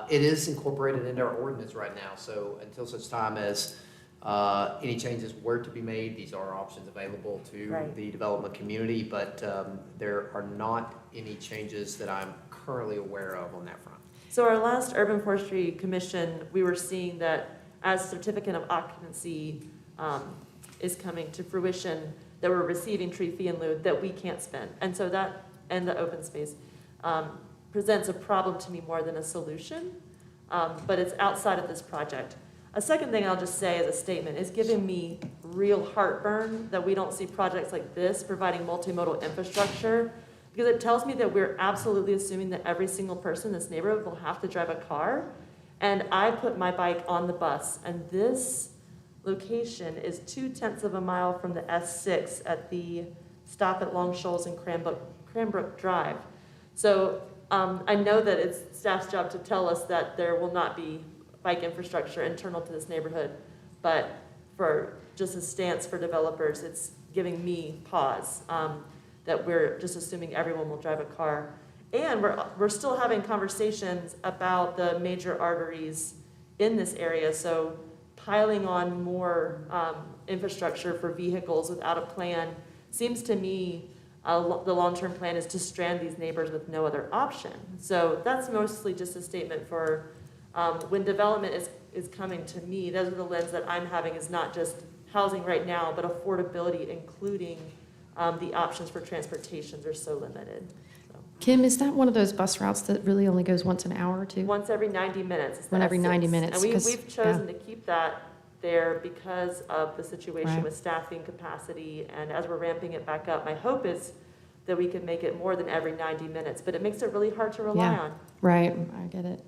It is incorporated into our ordinance right now, so until such time as any changes were to be made, these are options available to the development community, but there are not any changes that I'm currently aware of on that front. So our last Urban Forestry Commission, we were seeing that as certificate of occupancy is coming to fruition, that we're receiving tree fee in lieu that we can't spend. And so that, and the open space, presents a problem to me more than a solution, but it's outside of this project. A second thing I'll just say as a statement is giving me real heartburn that we don't see projects like this providing multimodal infrastructure, because it tells me that we're absolutely assuming that every single person in this neighborhood will have to drive a car. And I put my bike on the bus, and this location is 0.2 of a mile from the S6 at the stop at Long Shoals and Cranbrook Drive. So I know that it's staff's job to tell us that there will not be bike infrastructure internal to this neighborhood, but for just a stance for developers, it's giving me pause. That we're just assuming everyone will drive a car. And we're still having conversations about the major arteries in this area, so piling on more infrastructure for vehicles without a plan seems to me the long-term plan is to strand these neighbors with no other option. So that's mostly just a statement for when development is coming to me, those are the lens that I'm having, is not just housing right now, but affordability, including the options for transportations are so limited. So. Kim, is that one of those bus routes that really only goes once an hour or two? Once every 90 minutes. It's One every 90 S6. minutes. And we've chosen to keep that there because of the situation Right. with staffing capacity. And as we're ramping it back up, my hope is that we can make it more than every 90 minutes. But it makes it really hard to rely on. Right, I get it.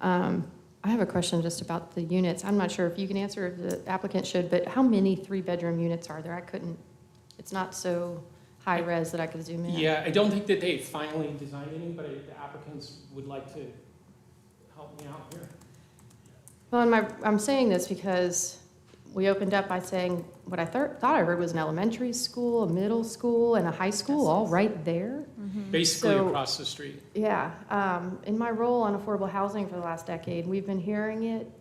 I have a question just about the units. I'm not sure if you can answer, if the applicant should, but how many 3-bedroom units are there? I couldn't, it's not so high res that I could zoom in. Yeah, I don't think that they finally designed any, but the applicants would like to help me out here. Well, and I'm saying this because we opened up by saying what I thought I heard was an elementary school, a middle school, and a high school, all right there. Basically So- across the street. Yeah, in my role on affordable housing for the last decade, we've been hearing it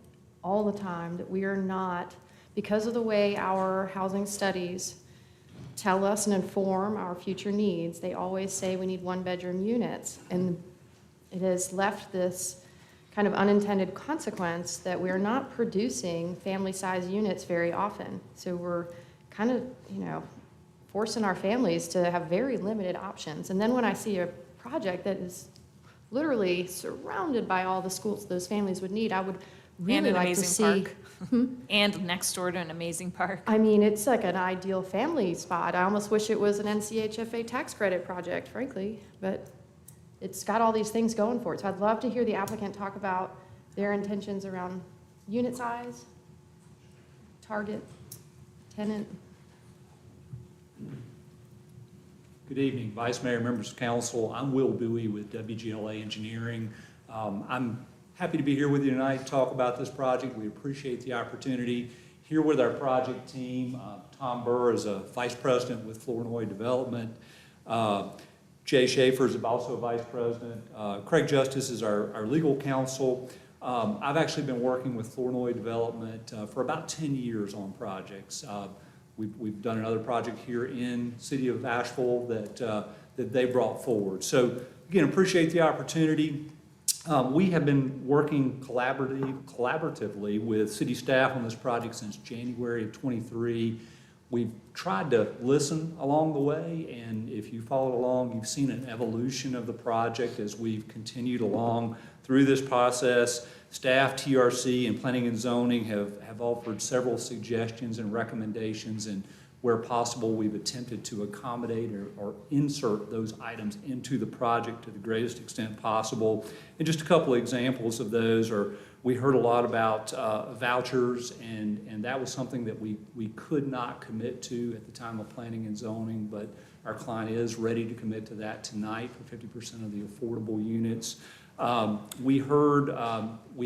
all the time that we are not, because of the way our housing studies tell us and inform our future needs, they always say we need 1-bedroom units. And it has left this kind of unintended consequence that we're not producing family-size units very often. So we're kind of, forcing our families to have very limited options. And then when I see a project that is literally surrounded by all the schools those families would need, I would really an like to amazing see. park. And next door to an amazing park. I mean, it's like an ideal family spot. I almost wish it was an NCHFA tax credit project, frankly, but it's got all these things going for it. So I'd love to hear the applicant talk about their intentions around unit size, target, tenant. Good evening, Vice Mayor, members of council. I'm Will Bowie with WGLA Engineering. I'm happy to be here with you tonight to talk about this project. We appreciate the opportunity. Here with our project team, Tom Burr is a vice president with Flournoy Development. Jay Schaefer is also a vice president. Craig Justice is our legal counsel. I've actually been working with Flournoy Development for about 10 years on projects. We've done another project here in city of Asheville that they brought forward. So again, appreciate the opportunity. We have been working collaboratively with city staff on this project since January of '23. We've tried to listen along the way, and if you followed along, you've seen an evolution of the project as we've continued along through this process. Staff, TRC, and Planning and Zoning have offered several suggestions and recommendations, and where possible, we've attempted to accommodate or insert those items into the project to the greatest extent possible. And just a couple of examples of those are, we heard a lot about vouchers, and that was something that we could not commit to at the time of planning and zoning, but our client is ready to commit to that tonight for 50% of the affordable units. We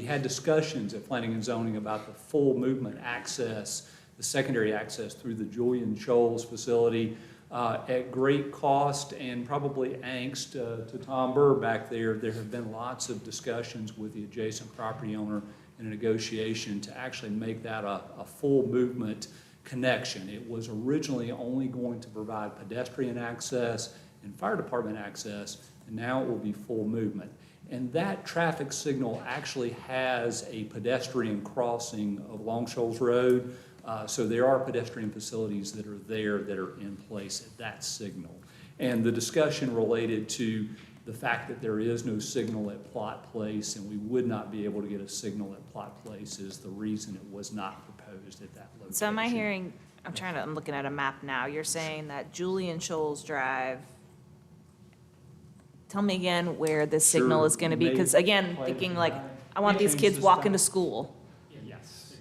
had discussions at planning and zoning about the full movement access, the secondary access through the Julian Shoals facility at great cost and probably angst to Tom Burr back there. There have been lots of discussions with the adjacent property owner in a negotiation to actually make that a full movement connection. It was originally only going to provide pedestrian access and fire department access, and now it will be full movement. And that traffic signal actually has a pedestrian crossing of Long Shoals Road. So there are pedestrian facilities that are there that are in place at that signal. And the discussion related to the fact that there is no signal at Plot Place and we would not be able to get a signal at Plot Place is the reason it was not proposed at that location. So am I hearing, I'm looking at a map now, you're saying that Julian Shoals Drive, tell me again where this signal is gonna be, because again, thinking like, I want these kids walking to school. Yes,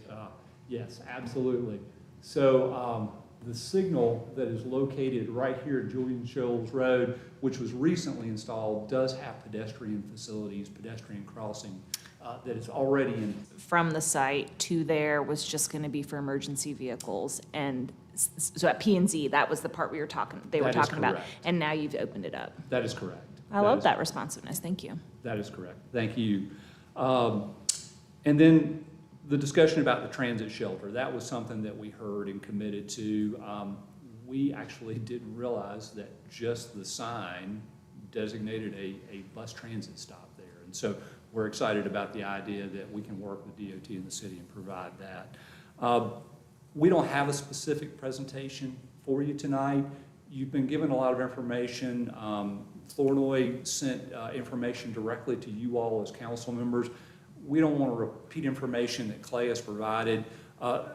yes, absolutely. So the signal that is located right here at Julian Shoals Road, which was recently installed, does have pedestrian facilities, pedestrian crossing that is already in. From the site to there was just gonna be for emergency vehicles, and so at P and Z, that was the part they were talking about, correct. and now you've opened it up. That is correct. I love that responsiveness, thank you. That is correct. Thank you. And then the discussion about the transit shelter, that was something that we heard and committed to. We actually didn't realize that just the sign designated a bus transit stop there. And so we're excited about the idea that we can work with DOT in the city and provide that. We don't have a specific presentation for you tonight. You've been given a lot of information. Flournoy sent information directly to you all as council members. We don't want to repeat information that Clay has provided.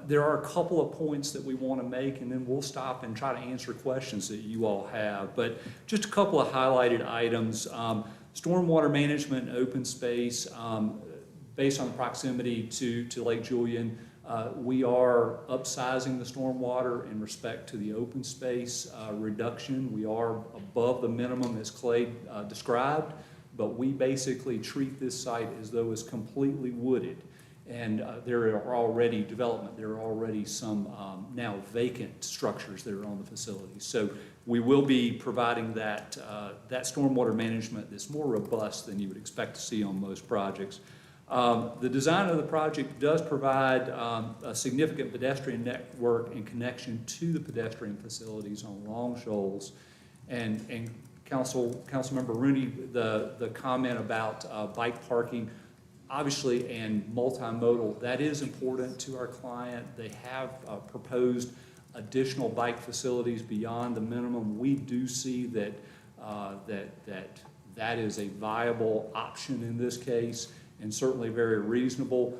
There are a couple of points that we want to make, and then we'll stop and try to answer questions that you all have. But just a couple of highlighted items. Stormwater management and open space, based on the proximity to Lake Julian, we are upsizing the stormwater in respect to the open space reduction. We are above the minimum as Clay described, but we basically treat this site as though it's completely wooded. And there are already development, there are already some now vacant structures that are on the facility. So we will be providing that stormwater management that's more robust than you would expect to see on most projects. The design of the project does provide a significant pedestrian network and connection to the pedestrian facilities on Long Shoals. And Councilmember Rooney, the comment about bike parking, obviously, and multimodal, that is important to our client. They have proposed additional bike facilities beyond the minimum. We do see that that is a viable option in this case, and certainly very reasonable.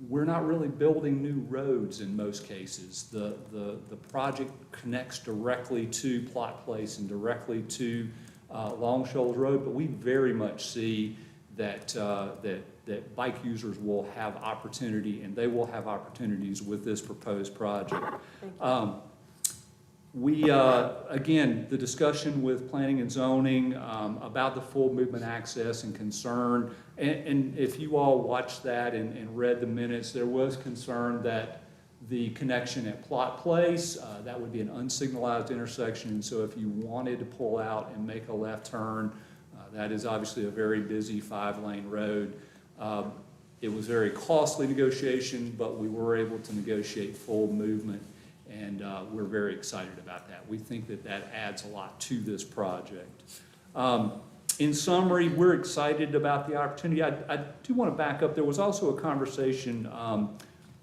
We're not really building new roads in most cases. The project connects directly to Plot Place and directly to Long Shoals Road, but we very much see that bike users will have opportunity, and they will have opportunities with this proposed project. Again, the discussion with planning and zoning about the full movement access and concern, and if you all watched that and read the minutes, there was concern that the connection at Plot Place, that would be an unsignalized intersection, so if you wanted to pull out and make a left turn, that is obviously a very busy 5-lane road. It was a very costly negotiation, but we were able to negotiate full movement, and we're very excited about that. We think that that adds a lot to this project. In summary, we're excited about the opportunity. I do want to back up. There was also a conversation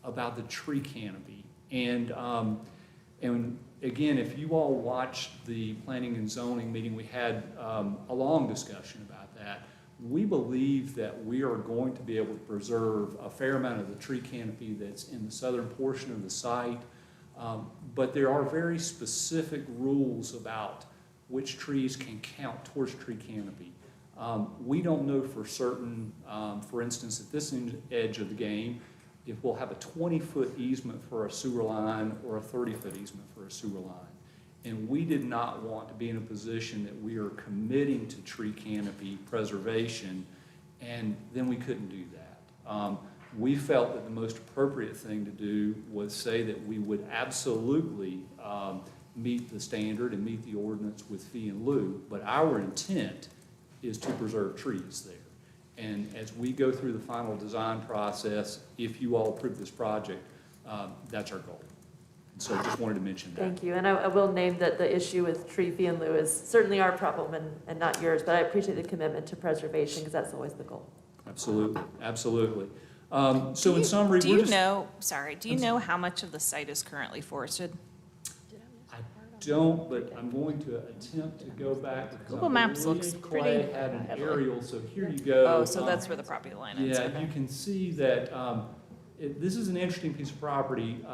about the tree canopy. And again, if you all watched the planning and zoning meeting, we had a long discussion about that. we believe that we are going to be able to preserve a fair amount of the tree canopy that's in the southern portion of the site. But there are very specific rules about which trees can count towards tree canopy. We don't know for certain, for instance, at this edge of the game, if we'll have a 20-foot easement for a sewer line or a 30-foot easement for a sewer line. And we did not want to be in a position that we are committing to tree canopy preservation, and then we couldn't do that. We felt that the most appropriate thing to do was say that we would absolutely meet the standard and meet the ordinance with fee and lieu, but our intent is to preserve trees there. And as we go through the final design process, if you all approve this project, that's our goal. And so I just wanted to mention that. Thank you, and I will name that the issue with tree fee and lieu is certainly our problem and not yours, but I appreciate the commitment to preservation, because that's always the goal. Absolutely, absolutely. So in summary, Do you know how much of the site is currently forested? I don't, but I'm going to attempt to go back because Google Maps looks Clay pretty had an heavily. aerial, so here you go. Oh, so that's where the property line is. Yeah, Okay. you can see that this is an interesting piece of property.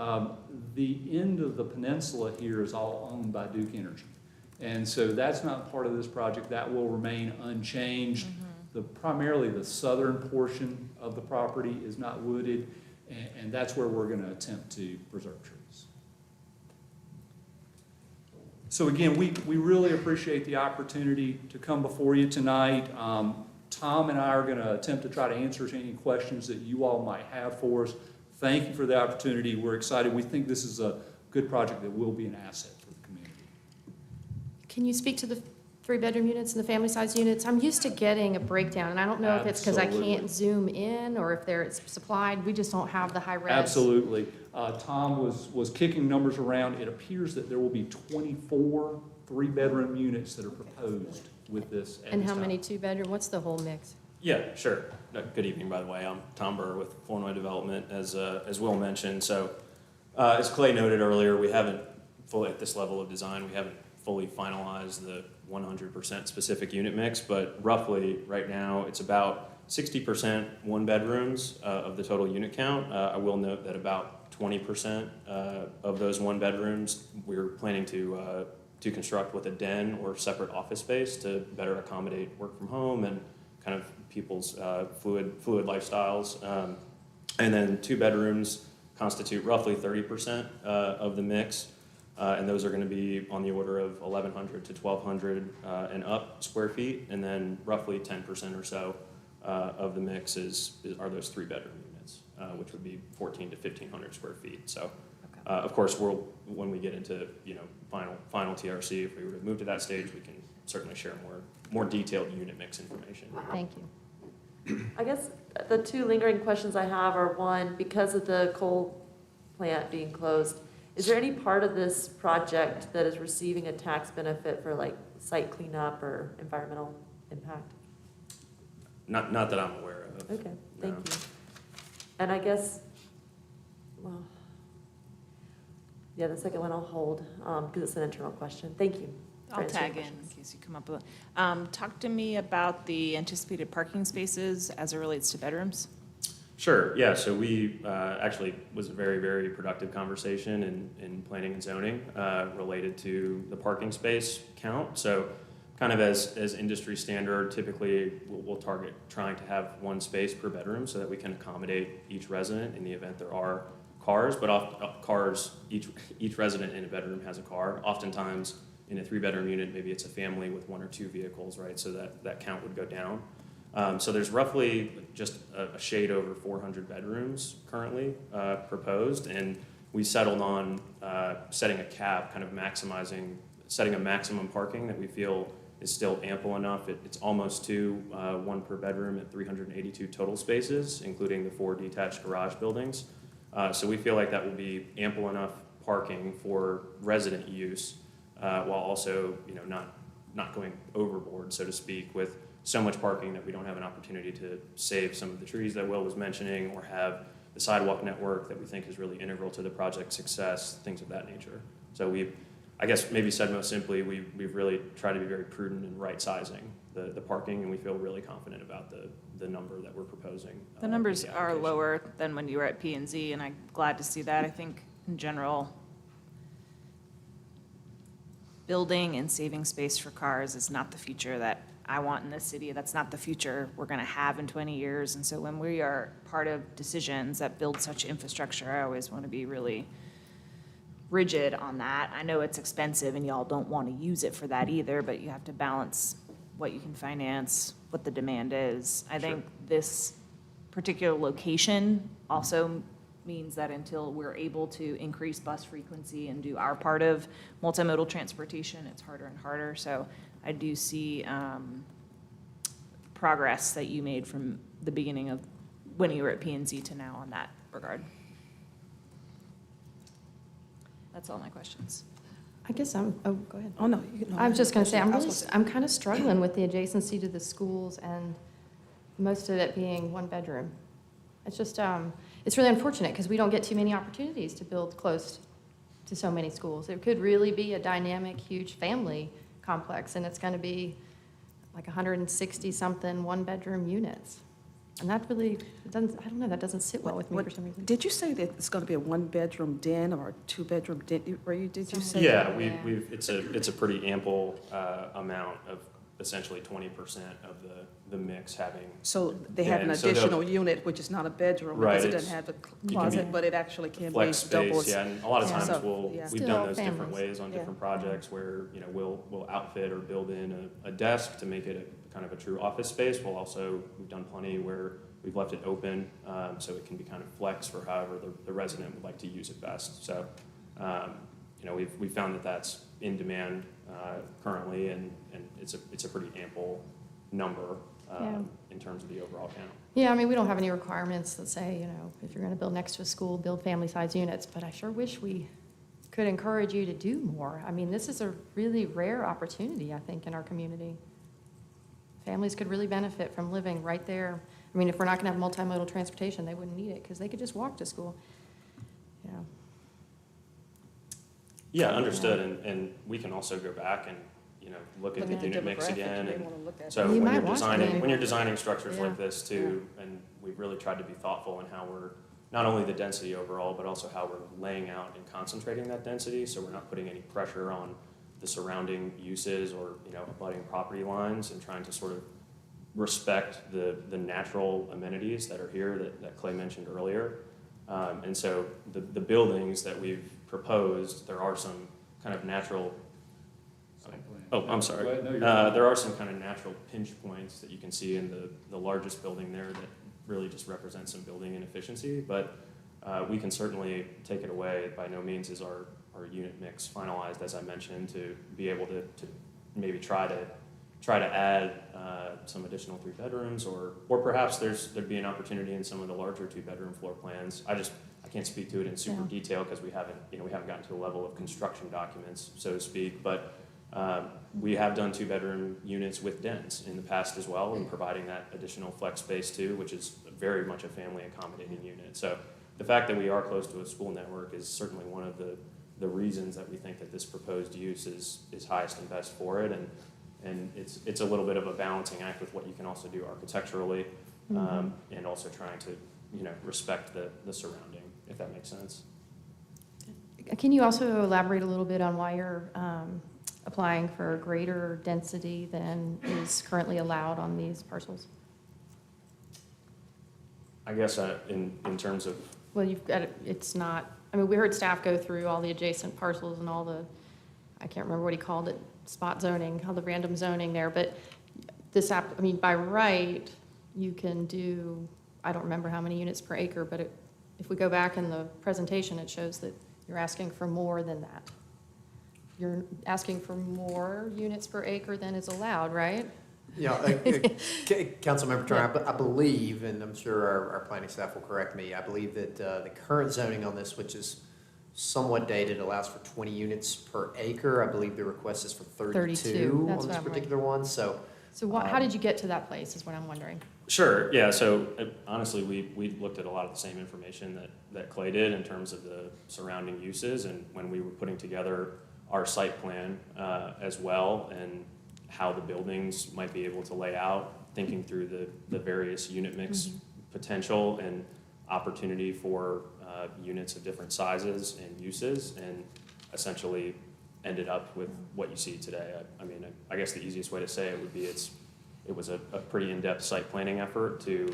The end of the peninsula here is all owned by Duke Energy. And so that's not part of this project. That will remain unchanged. Primarily the southern portion of the property is not wooded, and that's where we're going to attempt to preserve trees. So again, we really appreciate the opportunity to come before you tonight. Tom and I are going to attempt to try to answer any questions that you all might have for us. Thank you for the opportunity. We're excited. We think this is a good project that will be an asset for the community. Can you speak to the 3-bedroom units and the family-size units? I'm used to getting a breakdown, and I don't know if it's because I Absolutely. can't zoom in or if it's supplied. We just don't have the high res. Absolutely. Tom was kicking numbers around. It appears that there will be 24 3-bedroom units that are proposed with this at And this how time. many 2-bedroom? What's the whole mix? Yeah, sure. Good evening, by the way. I'm Tom Burr with Flournoy Development, as Will mentioned. So, as Clay noted earlier, we haven't fully, at this level of design, we haven't fully finalized the 100% specific unit mix, but roughly right now it's about 60% 1-bedrooms of the total unit count. I will note that about 20% of those 1-bedrooms we're planning to construct with a den or separate office space to better accommodate work from home and kind of people's fluid lifestyles. And then 2-bedrooms constitute roughly 30% of the mix. And those are going to be on the order of 1,100 to 1,200 and up square feet, and then roughly 10% or so of the mix are those 3-bedroom units, which would be 1,400 to 1,500 square feet. So, of course, when we get into final TRC, if we were to move to that stage, we can certainly share more detailed unit mix information. Thank you. I guess the two lingering questions I have are, one, because of the coal plant being closed, is there any part of this project that is receiving a tax benefit for like site cleanup or environmental impact? Not that I'm aware of. Okay, thank No. you. And I guess, well, yeah, the second one I'll hold because it's an internal question. Thank you. for I'll answering tag in questions. case you come up with it. Talk to me about the anticipated parking spaces as it relates to bedrooms. Sure, yeah, so we actually was a very, very productive conversation in planning and zoning related to the parking space count. So kind of as industry standard, typically we'll target trying to have 1 space per bedroom so that we can accommodate each resident in the event there are cars, but each resident in a bedroom has a car. Oftentimes in a 3-bedroom unit, maybe it's a family with 1 or 2 vehicles, right? So that count would go down. So there's roughly just a shade over 400 bedrooms currently proposed, and we settled on setting a cap, kind of setting a maximum parking that we feel is still ample enough. It's almost 1 per bedroom at 382 total spaces, including the 4 detached garage buildings. So we feel like that will be ample enough parking for resident use, while also not going overboard, so to speak, with so much parking that we don't have an opportunity to save some of the trees that Will was mentioning or have the sidewalk network that we think is really integral to the project's success, things of that nature. So I guess maybe said most simply, we've really tried to be very prudent in right sizing the parking, and we feel really confident about the number that we're proposing. The in numbers the are application. lower than when you were at P&Z, and I'm glad to see that. I think in general, building and saving space for cars is not the future that I want in this city. That's not the future we're going to have in 20 years. And so when we are part of decisions that build such infrastructure, I always want to be really rigid on that. I know it's expensive and y'all don't want to use it for that either, but you have to balance what you can finance, what the demand is. I think this particular location also means that until we're able to increase bus frequency and do our part of multimodal transportation, it's harder and harder. So I do see progress that you made from the beginning of when you were at P&Z to now on that regard. That's all my questions. I guess go ahead. Oh, no. No, I was just going to say, I was gonna say- I'm kind of struggling with the adjacency to the schools and most of it being one bedroom. It's just, it's really unfortunate because we don't get too many opportunities to build close to so many schools. It could really be a dynamic, huge family complex, and it's going to be like 160-something one-bedroom units. And that really doesn't, I don't know, that doesn't sit well with me for some reason. Did you say that it's going to be a one-bedroom den or a two-bedroom den? Did you say? Yeah, we've it's a pretty ample amount of essentially 20% of the mix having. So they have an dens. So they'll- additional unit, which is not a bedroom, Right, because it it's- doesn't have the can closet, be but it actually can be flex double. space, yeah, and a lot of Yeah. times So, yeah. we've Still done those different families. ways on Yeah. different projects where, you know, we'll outfit or build in a desk to make it a kind of a true office space. We've done plenty where we've left it open, so it can be kind of flex for however the resident would like to use it best. So, you know, we've found that that's in demand currently, and it's a pretty ample number Yeah. in terms of the overall count. Yeah, I mean, we don't have any requirements that say, you know, if you're going to build next to a school, build family-size units, but I sure wish we could encourage you to do more. I mean, this is a really rare opportunity, I think, in our community. Families could really benefit from living right there. I mean, if we're not going to have multimodal transportation, they wouldn't need it because they could just walk to school. Yeah. Yeah, understood, and we can also go back and, you know, look at Look the at the unit mix demographic again, you and wanna look at. so You when might you're want to, designing, maybe. when you're designing structures Yeah. like this too, and we've really tried to be thoughtful in how we're, not only the density overall, but also how we're laying out and concentrating that density, so we're not putting any pressure on the surrounding uses or, you know, abutting property lines, and trying to sort of respect the natural amenities that are here that Clay mentioned earlier. And so the buildings that we've proposed, there are some kind of natural, oh, I'm sorry. Go ahead. No, you're fine. There are some kind of natural pinch points that you can see in the largest building there that really just represent some building inefficiency, but we can certainly take it away. By no means is our unit mix finalized, as I mentioned, to be able to maybe try to add some additional 3 bedrooms, or perhaps there'd be an opportunity in some of the larger 2-bedroom floor plans. I can't speak to it in super detail because we haven't gotten to the level of construction documents, so to speak, but we have done 2-bedroom units with dens in the past as well, and providing that additional flex space too, which is very much a family accommodating unit. So the fact that we are close to a school network is certainly one of the reasons that we think that this proposed use is highest and best for it, and it's a little bit of a balancing act with what you can also do architecturally, and also trying to, you know, respect the surrounding, if that makes sense. Can you also elaborate a little bit on why you're applying for greater density than is currently allowed on these parcels? I guess in terms of, Well, it's not, I mean, we heard staff go through all the adjacent parcels and all the, I can't remember what he called it, spot zoning, all the random zoning there, but I mean, by right, you can do, I don't remember how many units per acre, but if we go back in the presentation, it shows that you're asking for more than that. You're asking for more units per acre than is allowed, right? Yeah, Councilmember Turner, I believe, and I'm sure our planning staff will correct me, I believe that the current zoning on this, which is somewhat dated, allows for 20 units per acre. I believe the request is for 32 That's on what this I'm particular one, so. So how did you get to that place is what I'm wondering. sure, yeah, so honestly, we looked at a lot of the same information that Clay did in terms of the surrounding uses, and when we were putting together our site plan as well, and how the buildings might be able to lay out, thinking through the various unit mix potential and opportunity for units of different sizes and uses, and essentially ended up with what you see today. I mean, I guess the easiest way to say it would be it was a pretty in-depth site planning effort to,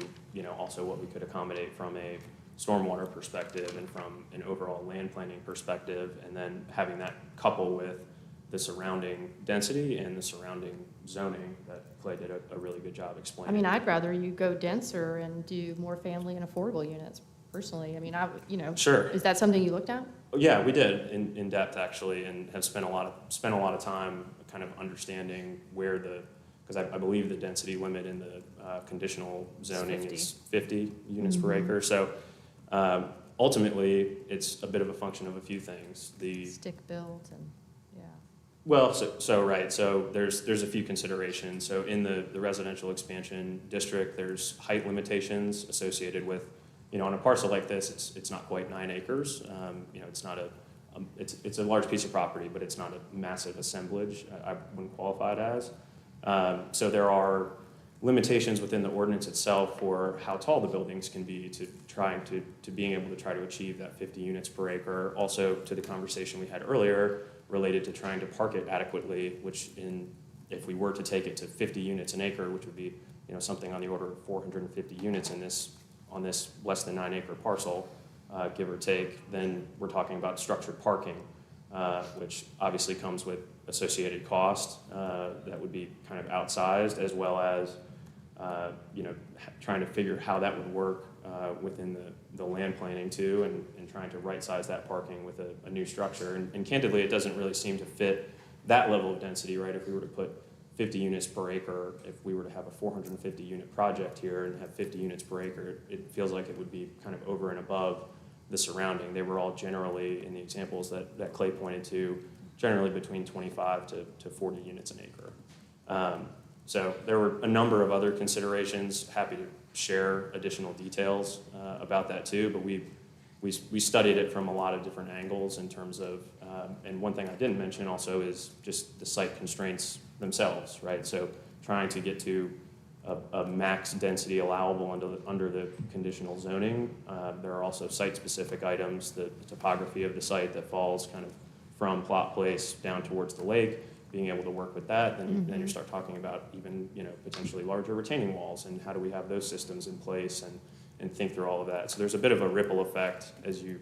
also what we could accommodate from a stormwater perspective and from an overall land planning perspective, and then having that couple with the surrounding density and the surrounding zoning that Clay did a really good job I explaining. mean, I'd rather you go denser and do more family and affordable units, personally. I mean, Sure. Is that something you looked at? Yeah, we did in depth actually, and have spent a lot of time kind of understanding where because I believe the density limit in the conditional zoning is 50 units per acre. So ultimately, it's a bit of a function of a few things. Stick built and, yeah. Well, right. So there's a few considerations. So in the residential expansion district, there's height limitations associated with, on a parcel like this, it's not quite 9 acres. It's not it's a large piece of property, but it's not a massive assemblage. I wouldn't qualify it as. So there are limitations within the ordinance itself for how tall the buildings can be to being able to try to achieve that 50 units per acre. Also, to the conversation we had earlier related to trying to park it adequately, which if we were to take it to 50 units an acre, which would be something on the order of 450 units on this less than 9 acre parcel, give or take, then we're talking about structured parking, which obviously comes with associated cost that would be kind of outsized, as well as trying to figure how that would work within the land planning too, and trying to right size that parking with a new structure. And candidly, it doesn't really seem to fit that level of density, right? If we were to put 50 units per acre, if we were to have a 450 unit project here and have 50 units per acre, it feels like it would be kind of over and above the surrounding. They were all generally, in the examples that Clay pointed to, generally between 25 to 40 units an acre. So there were a number of other considerations. Happy to share additional details about that too, but we studied it from a lot of different angles in terms of, and one thing I didn't mention also is just the site constraints themselves, right? So trying to get to a max density allowable under the conditional zoning. There are also site-specific items, the topography of the site that falls kind of from plot place down towards the lake, being able to work with that. Then you start talking about even potentially larger retaining walls, and how do we have those systems in place, and think through all of that. So there's a bit of a ripple effect as you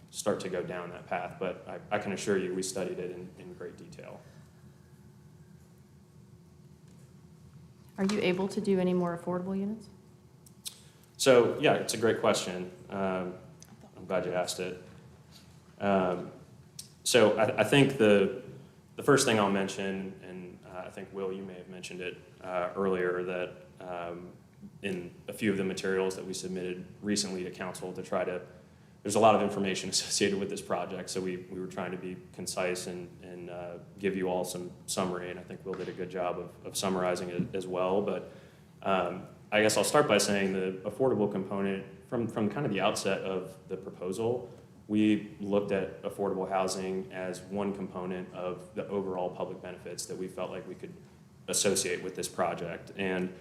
start to go down that path, but I can assure you we studied it in great detail. Are you able to do any more affordable units? So yeah, it's a great question. I'm glad you asked it. So I think the first thing I'll mention, and I think Will, you may have mentioned it earlier, that in a few of the materials that we submitted recently to council to try to, there's a lot of information associated with this project, so we were trying to be concise and give you all some summary, and I think Will did a good job of summarizing it as well. But I guess I'll start by saying the affordable component, from kind of the outset of the proposal, we looked at affordable housing as one component of the overall public benefits that we felt like we could associate with this project. And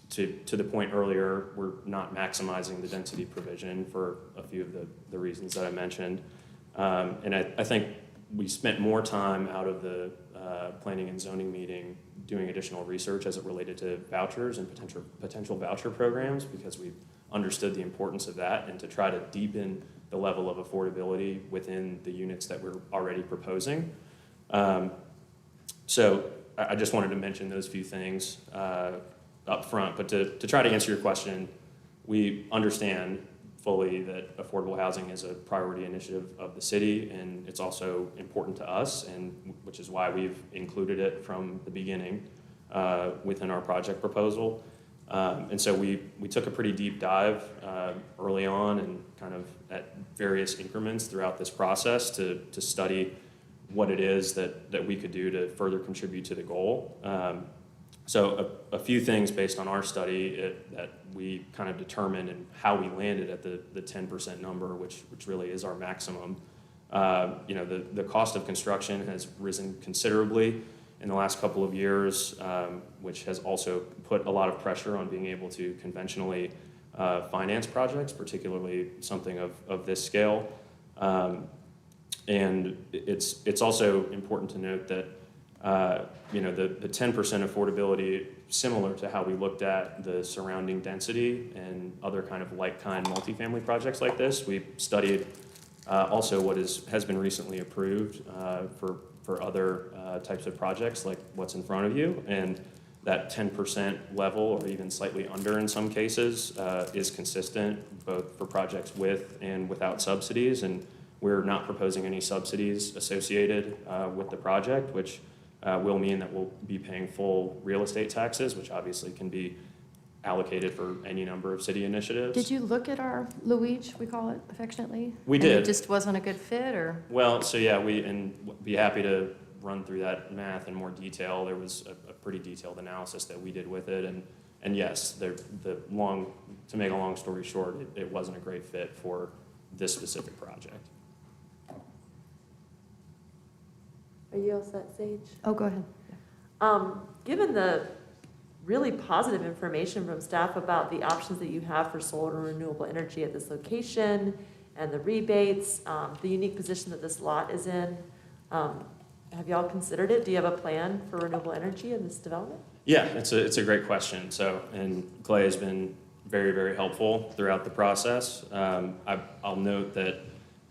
to the point earlier, we're not maximizing the density provision for a few of the reasons that I mentioned. And I think we spent more time out of the planning and zoning meeting doing additional research as it related to vouchers and potential voucher programs, because we understood the importance of that, and to try to deepen the level of affordability within the units that we're already proposing. So I just wanted to mention those few things up front, but to try to answer your question, we understand fully that affordable housing is a priority initiative of the city, and it's also important to us, and which is why we've included it from the beginning within our project proposal. And so we took a pretty deep dive early on, and kind of at various increments throughout this process to study what it is that we could do to further contribute to the goal. So a few things based on our study that we kind of determined, and how we landed at the 10% number, which really is our maximum. The cost of construction has risen considerably in the last couple of years, which has also put a lot of pressure on being able to conventionally finance projects, particularly something of this scale. And it's also important to note that the 10% affordability, similar to how we looked at the surrounding density and other kind of like-kind multifamily projects like this, we studied also what has been recently approved for other types of projects like what's in front of you, and that 10% level, or even slightly under in some cases, is consistent both for projects with and without subsidies, and we're not proposing any subsidies associated with the project, which will mean that we'll be paying full real estate taxes, which obviously can be allocated for any number of city initiatives. Did you look at our Luigi, we call it affectionately? We And did. it just wasn't a good fit, or? Well, so yeah, and be happy to run through that math in more detail. There was a pretty detailed analysis that we did with it, and yes, to make a long story short, it wasn't a great fit for this specific project. Are you all set, Sage? Oh, go ahead. Given the really positive information from staff about the options that you have for solar and renewable energy at this location and the rebates, the unique position that this lot is in, have y'all considered it? Do you have a plan for renewable energy in this development? Yeah, it's a great question. And Clay has been very, very helpful throughout the process. I'll note that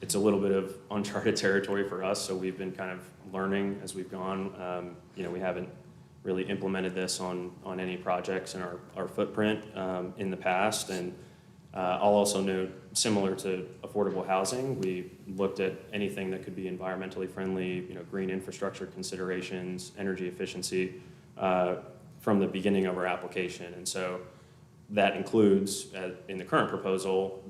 it's a little bit of uncharted territory for us, so we've been kind of learning as we've gone. We haven't really implemented this on any projects in our footprint in the past. And I'll also note, similar to affordable housing, we looked at anything that could be environmentally friendly, green infrastructure considerations, energy efficiency, from the beginning of our application. And so that includes, in the current proposal,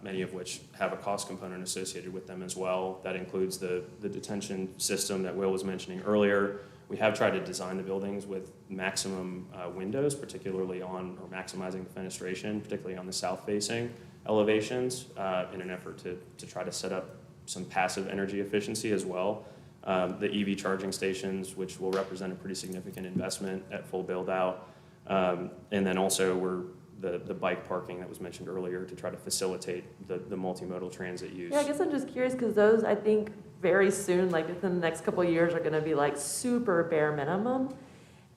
many of which have a cost component associated with them as well. That includes the detention system that Will was mentioning earlier. We have tried to design the buildings with maximum windows, particularly or maximizing the fenestration, particularly on the south-facing elevations, in an effort to try to set up some passive energy efficiency as well. The EV charging stations, which will represent a pretty significant investment at full build-out. And then also the bike parking that was mentioned earlier to try to facilitate the multimodal transit use. Yeah, I guess I'm just curious because those, I think, very soon, like within the next couple of years, are going to be like super bare minimum.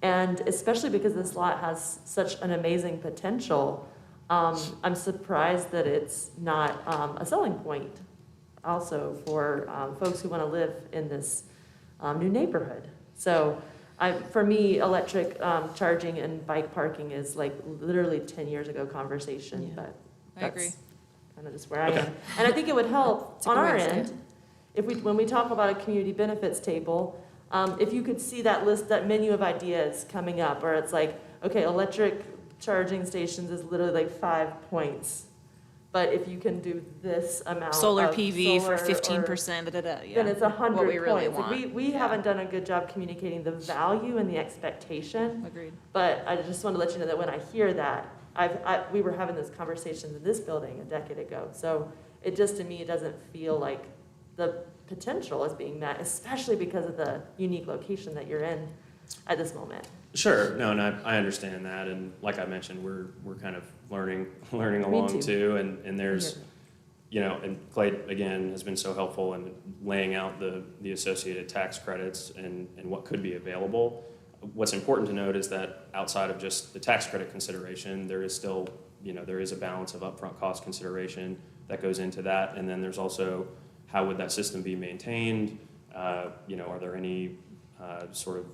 And especially because this lot has such an amazing potential, I'm surprised that it's not a selling point also for folks who want to live in this new neighborhood. So for me, electric charging and bike parking is like literally 10 years ago conversation, but I agree. that's kind of just where I am. And I think it would help on our end, when we talk about a community benefits table, if you could see that list, that menu of ideas coming up, where it's like, okay, electric charging stations is literally like 5 points. But if you can do this amount Solar of PV for solar 15%, then it's 100 what we really points. Like want. we haven't done a good job communicating the value and the expectation. Agreed. But I just want to let you know that when I hear that, we were having those conversations in this building a decade ago. So it just, to me, it doesn't feel like the potential is being met, especially because of the unique location that you're in at this moment. Sure, no, and I understand that, and like I mentioned, we're kind of learning along too, and there's, and Clay, again, has been so helpful in laying out the associated tax credits and what could be available. What's important to note is that outside of just the tax credit consideration, there is still, there is a balance of upfront cost consideration that goes into that, and then there's also how would that system be maintained? Are there any sort of,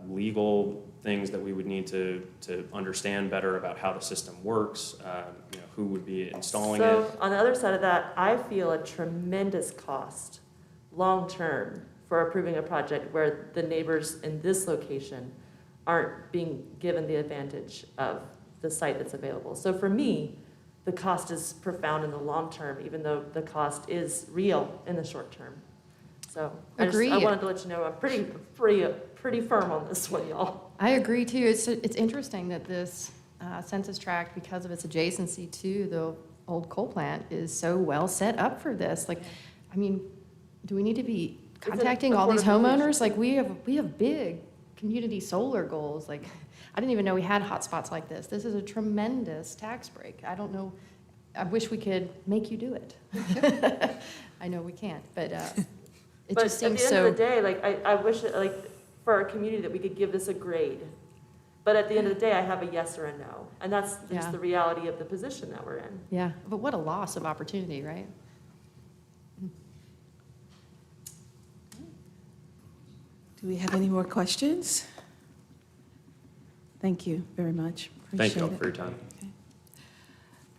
legal things that we would need to understand better about how the system works, who would be installing it. So on the other side of that, I feel a tremendous cost long-term for approving a project where the neighbors in this location aren't being given the advantage of the site that's available. So for me, the cost is profound in the long term, even though the cost is real in the short term. So I wanted to let you know I'm pretty firm on this one, y'all. I agree too. It's interesting that this census tract, because of its adjacency to the old coal plant, is so well set up for this. Like, I mean, do we need to be contacting all these affordability? homeowners, like we have big community solar goals. Like, I didn't even know we had hotspots like this. This is a tremendous tax break. I don't know, I wish we could make you do it. I know we can't, but it But just at the seems end so. of the day, like, I wish, like, for our community that we could give this a grade. But at the end of the day, I have a yes or a no. And that's Yeah. just the reality of the position that we're in. Yeah, but what a loss of opportunity, right? Do we have any more questions? Thank you very much. Thank you all Appreciate for it. your time.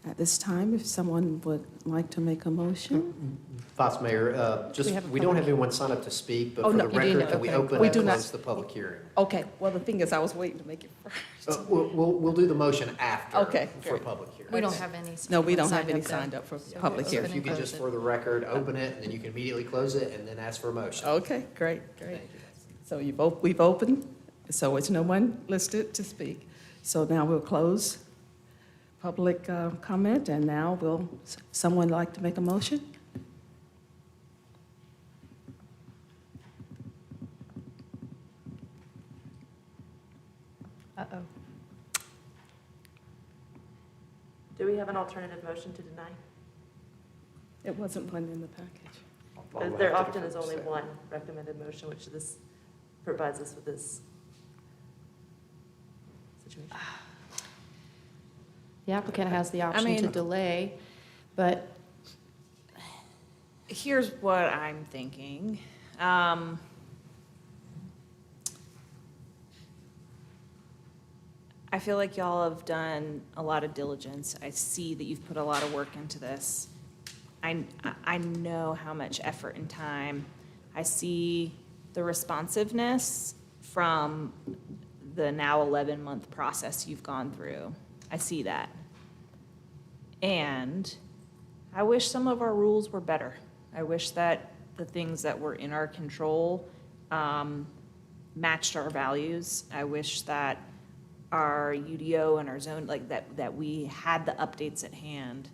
At this time, if someone would like to make a motion? Vice Mayor, just, We have a we don't have public- anyone sign up to speak, but Oh, for no, the you do record, not. can we Okay. open We and do not. close the public hearing? Okay, well, the thing is, I was waiting to make it first. We'll do the motion after. Okay, For great. public hearing. We don't have any. No, we don't have signed any up, though. signed up for So public we'll So hearing. if you could just, for the record, open it, and then you can immediately close it, and then ask for a motion. Okay, great. Thank you. So we've opened, so it's no one listed to speak. So now we'll close public comment, and now will someone like to make a motion? Uh-oh. Do we have an alternative motion to deny? It wasn't one in the package. I'll There have to often is defer only to one recommended motion, which this provides us with this situation. The applicant has the option to mean- delay, but Here's what I'm thinking. I feel like y'all have done a lot of diligence. I see that you've put a lot of work into this. I know how much effort and time. I see the responsiveness from the now 11-month process you've gone through. I see that. And I wish some of our rules were better. I wish that the things that were in our control matched our values. I wish that our UDO and our zone, like that we had the updates at hand.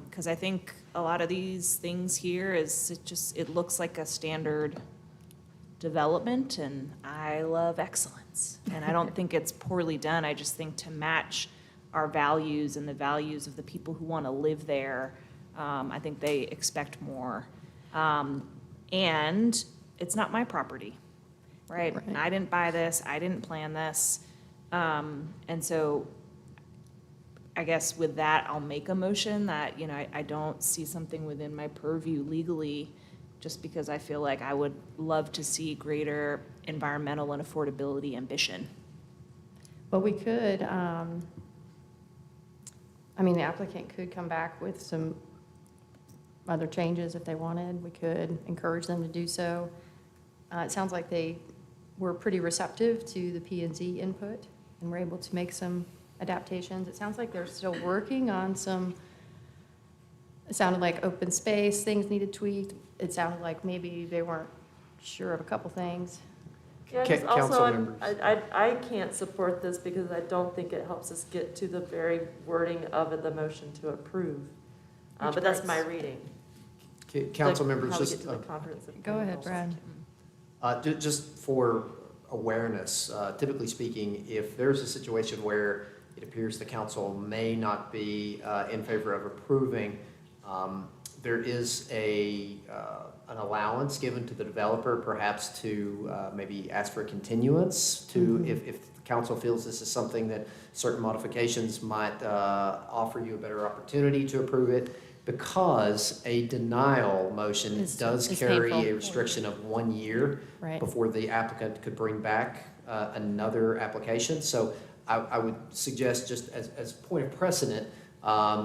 Because I think a lot of these things here it looks like a standard development, and I love excellence. And I don't think it's poorly done. I just think to match our values and the values of the people who want to live there, I think they expect more. And it's not my property, right? Right. I didn't buy this, I didn't plan this. And so I guess with that, I'll make a motion that, I don't see something within my purview legally, just because I feel like I would love to see greater environmental and affordability ambition. But we could, the applicant could come back with some other changes if they wanted. We could encourage them to do so. It sounds like they were pretty receptive to the P&Z input and were able to make some adaptations. It sounds like they're still working on some, it sounded like open space, things needed tweaked. It sounded like maybe they weren't sure of a couple things. Yeah, Ca- just also, council I can't support this because I don't think it helps us get to the very wording of the motion to approve. Which But that's parts? my reading. Council Like, members, how we just, get to the comprehensive Go plan ahead, also. Brad. just for awareness, typically speaking, if there's a situation where it appears the council may not be in favor of approving, there is an allowance given to the developer, perhaps to maybe ask for a continuance to, if the council feels this is something that certain modifications might offer you a better opportunity to approve it, because a denial motion Is carry painful. a restriction of 1 year Right. before the applicant could bring back another application. So I would suggest, just as point of precedent,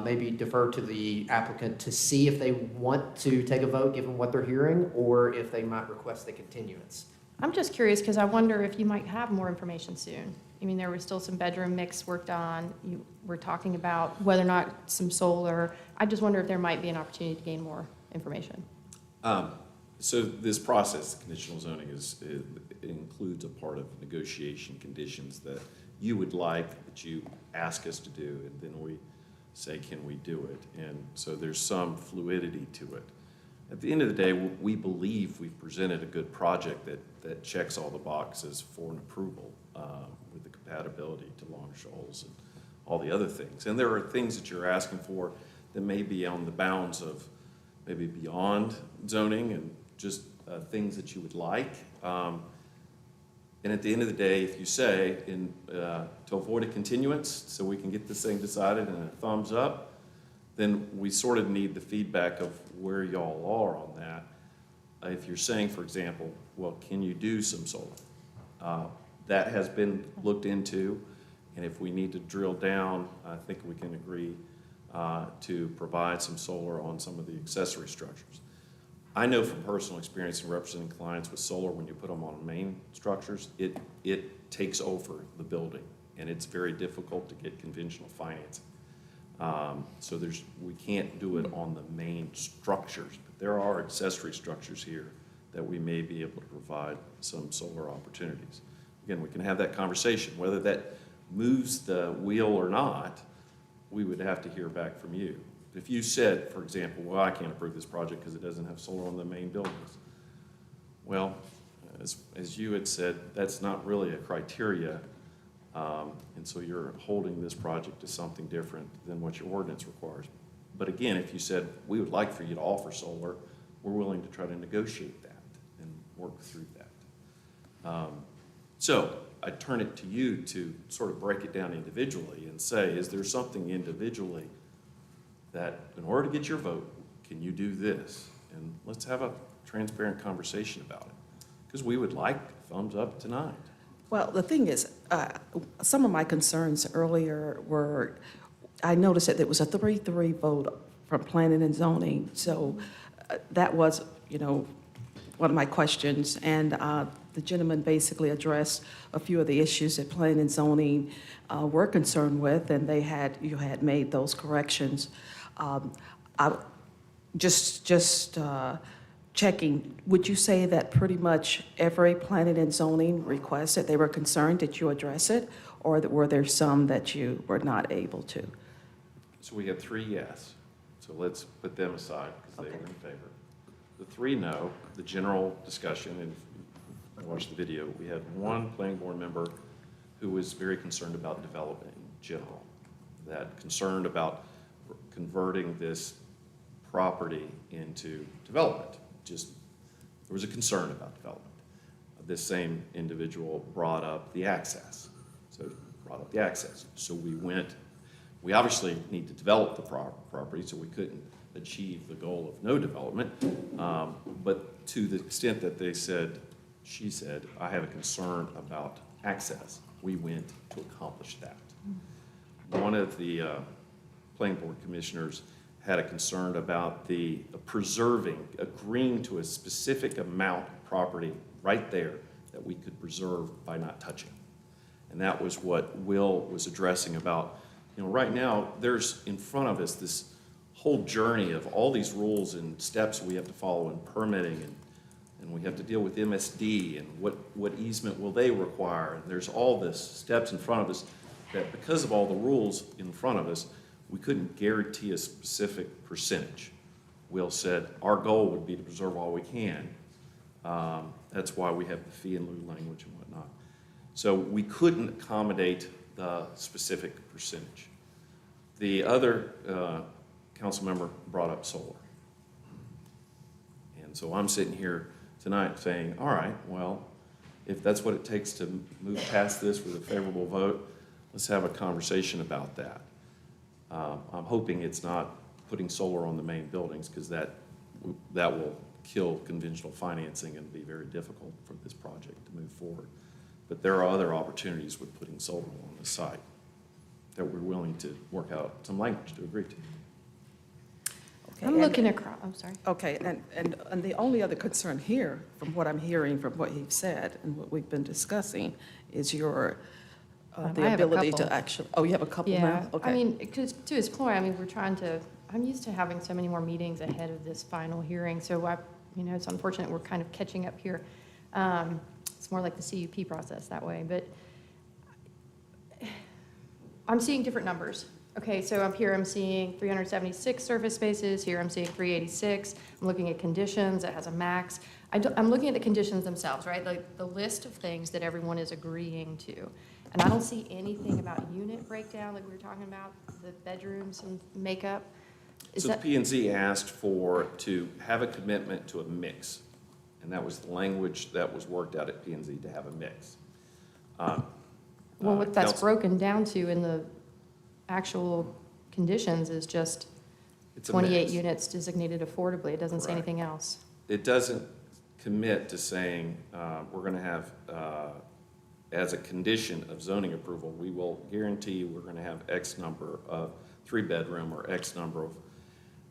maybe defer to the applicant to see if they want to take a vote given what they're hearing, or if they might request the continuance. I'm just curious, because I wonder if you might have more information soon. There was still some bedroom mix worked on. You were talking about whether or not some solar. I just wonder if there might be an opportunity to gain more information. So this process, conditional zoning, it includes a part of negotiation conditions that you would like, that you ask us to do, and then we say, can we do it? And so there's some fluidity to it. At the end of the day, we believe we've presented a good project that checks all the boxes for an approval with the compatibility to Long Shoals and all the other things. And there are things that you're asking for that may be on the bounds of maybe beyond zoning and just things that you would like. And at the end of the day, if you say to avoid a continuance so we can get this thing decided and a thumbs up, then we sort of need the feedback of where y'all are on that. If you're saying, for example, well, can you do some solar? That has been looked into, and if we need to drill down, I think we can agree to provide some solar on some of the accessory structures. I know from personal experience in representing clients with solar, when you put them on main structures, it takes over the building, and it's very difficult to get conventional financing. So we can't do it on the main structures, but there are accessory structures here that we may be able to provide some solar opportunities. Again, we can have that conversation. Whether that moves the wheel or not, we would have to hear back from you. If you said, for example, well, I can't approve this project because it doesn't have solar on the main buildings. Well, as you had said, that's not really a criteria. And so you're holding this project to something different than what your ordinance requires. But again, if you said, we would like for you to offer solar, we're willing to try to negotiate that and work through that. So I turn it to you to sort of break it down individually and say, is there something individually that in order to get your vote, can you do this? And let's have a transparent conversation about it. Because we would like thumbs up tonight. Well, the thing is, some of my concerns earlier were, I noticed that there was a 3-3 vote from planning and zoning. So that was, one of my questions. And the gentleman basically addressed a few of the issues that planning and zoning were concerned with, and you had made those corrections. Checking, would you say that pretty much every planning and zoning request that they were concerned, did you address it? Or were there some that you were not able to? So we had 3 yes. So let's put them aside because they were in favor. The 3 no, the general discussion, and if you watch the video, we had 1 planning board member who was very concerned about development in general, that concerned about converting this property into development. Just, there was a concern about development. This same individual brought up the access. So we obviously need to develop the property, so we couldn't achieve the goal of no development. But to the extent that she said, I have a concern about access, we went to accomplish that. One of the planning board commissioners had a concern about the agreeing to a specific amount of property right there that we could preserve by not touching. And that was what Will was addressing about, right now there's in front of us this whole journey of all these rules and steps we have to follow in permitting, and we have to deal with MSD and what easement will they require. And there's all this steps in front of us that because of all the rules in front of us, we couldn't guarantee a specific percentage. Will said, our goal would be to preserve all we can. That's why we have the fee in lieu language and whatnot. So we couldn't accommodate the specific percentage. The other council member brought up solar. And so I'm sitting here tonight saying, all right, well, if that's what it takes to move past this with a favorable vote, let's have a conversation about that. I'm hoping it's not putting solar on the main buildings because that will kill conventional financing and be very difficult for this project to move forward. But there are other opportunities with putting solar on the site that we're willing to work out some language to agree to. Okay, I'm looking across, I'm sorry. Okay, and the only other concern here, from what I'm hearing from what you've said and what we've been discussing, is your I the have a ability to couple. actually. Oh, you have a couple Yeah, now. Okay. I mean, because to his point, I'm used to having so many more meetings ahead of this final hearing, so it's unfortunate we're kind of catching up here. It's more like the CUP process that way, but I'm seeing different numbers. Okay, so up here I'm seeing 376 surface spaces, here I'm seeing 386. I'm looking at conditions, it has a max. I'm looking at the conditions themselves, right? Like the list of things that everyone is agreeing to. And I don't see anything about unit breakdown, like we were talking about, the bedrooms and makeup. Is So that, P&Z asked to have a commitment to a mix, and that was the language that was worked out at P&Z, to have a mix. well, what that's Council- broken down to in the actual conditions is just It's a 28 mix. units designated affordably. It doesn't say Right. anything else. It doesn't commit to saying, we're gonna have, as a condition of zoning approval, we will guarantee we're gonna have X number of 3-bedroom or X number of,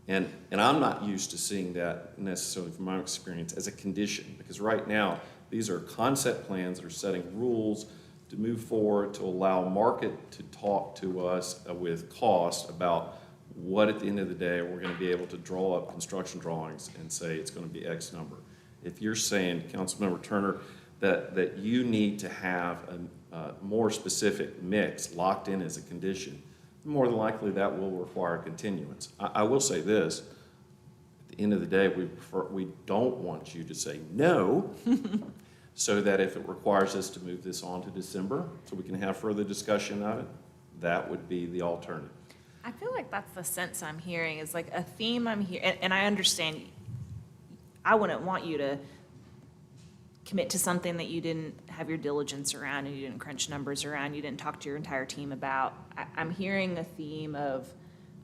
and I'm not used to seeing that necessarily from my experience as a condition, because right now, these are concept plans that are setting rules to move forward, to allow market to talk to us with cost about what at the end of the day, we're gonna be able to draw up construction drawings and say it's gonna be X number. If you're saying, Councilmember Turner, that you need to have a more specific mix locked in as a condition, more than likely that will require continuance. I will say this, at the end of the day, we don't want you to say no, so that if it requires us to move this on to December, so we can have further discussion of it, that would be the alternative. I feel like that's the sense I'm hearing, is like a theme I'm hearing, and I understand, I wouldn't want you to commit to something that you didn't have your diligence around and you didn't crunch numbers around, you didn't talk to your entire team about. I'm hearing a theme of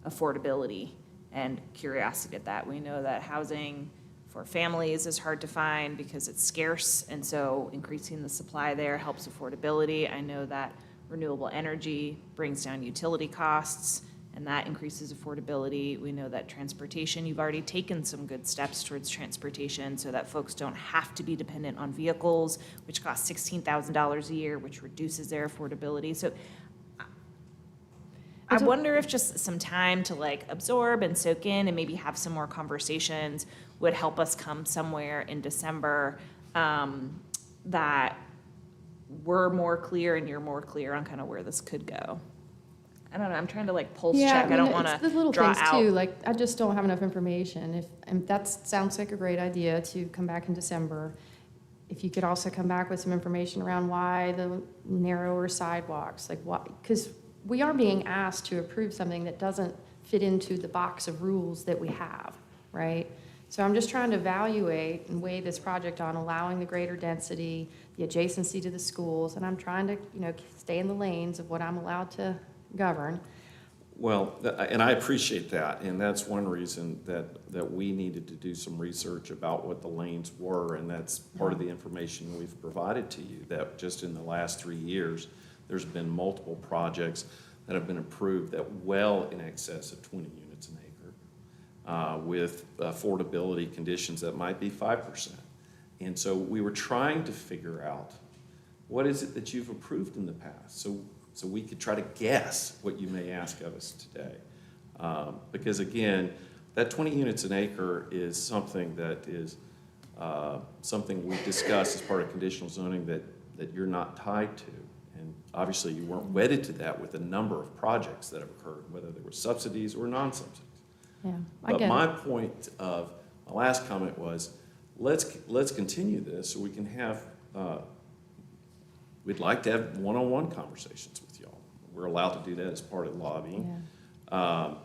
affordability and curiosity at that. We know that housing for families is hard to find because it's scarce, and so increasing the supply there helps affordability. I know that renewable energy brings down utility costs, and that increases affordability. We know that transportation, you've already taken some good steps towards transportation so that folks don't have to be dependent on vehicles, which cost $16,000 a year, which reduces their affordability. So I wonder if just some time to like absorb and soak in and maybe have some more conversations would help us come somewhere in December that we're more clear and you're more clear on kind of where this could go. I don't know, I'm trying to like pulse check. I don't want it's the to little draw things out. too, like, I just don't have enough information. And that sounds like a great idea to come back in December. If you could also come back with some information around why the narrower sidewalks, like why, because we are being asked to approve something that doesn't fit into the box of rules that we have, right? So I'm just trying to evaluate and weigh this project on allowing the greater density, the adjacency to the schools, and I'm trying to, stay in the lanes of what I'm allowed to govern. Well, and I appreciate that, and that's one reason that we needed to do some research about what the lanes were, and that's part of the information we've provided to you, that just in the last 3 years, there's been multiple projects that have been approved that well in excess of 20 units an acre, with affordability conditions that might be 5%. And so we were trying to figure out, what is it that you've approved in the past? So we could try to guess what you may ask of us today. Because again, that 20 units an acre is something that is something we discussed as part of conditional zoning that you're not tied to. And obviously you weren't wedded to that with a number of projects that have occurred, whether they were subsidies or non-subsidies. Yeah, I But get my it. point of my last comment was, let's continue this so we can have, we'd like to have one-on-one conversations with y'all. We're allowed to do that as part of lobbying. Yeah.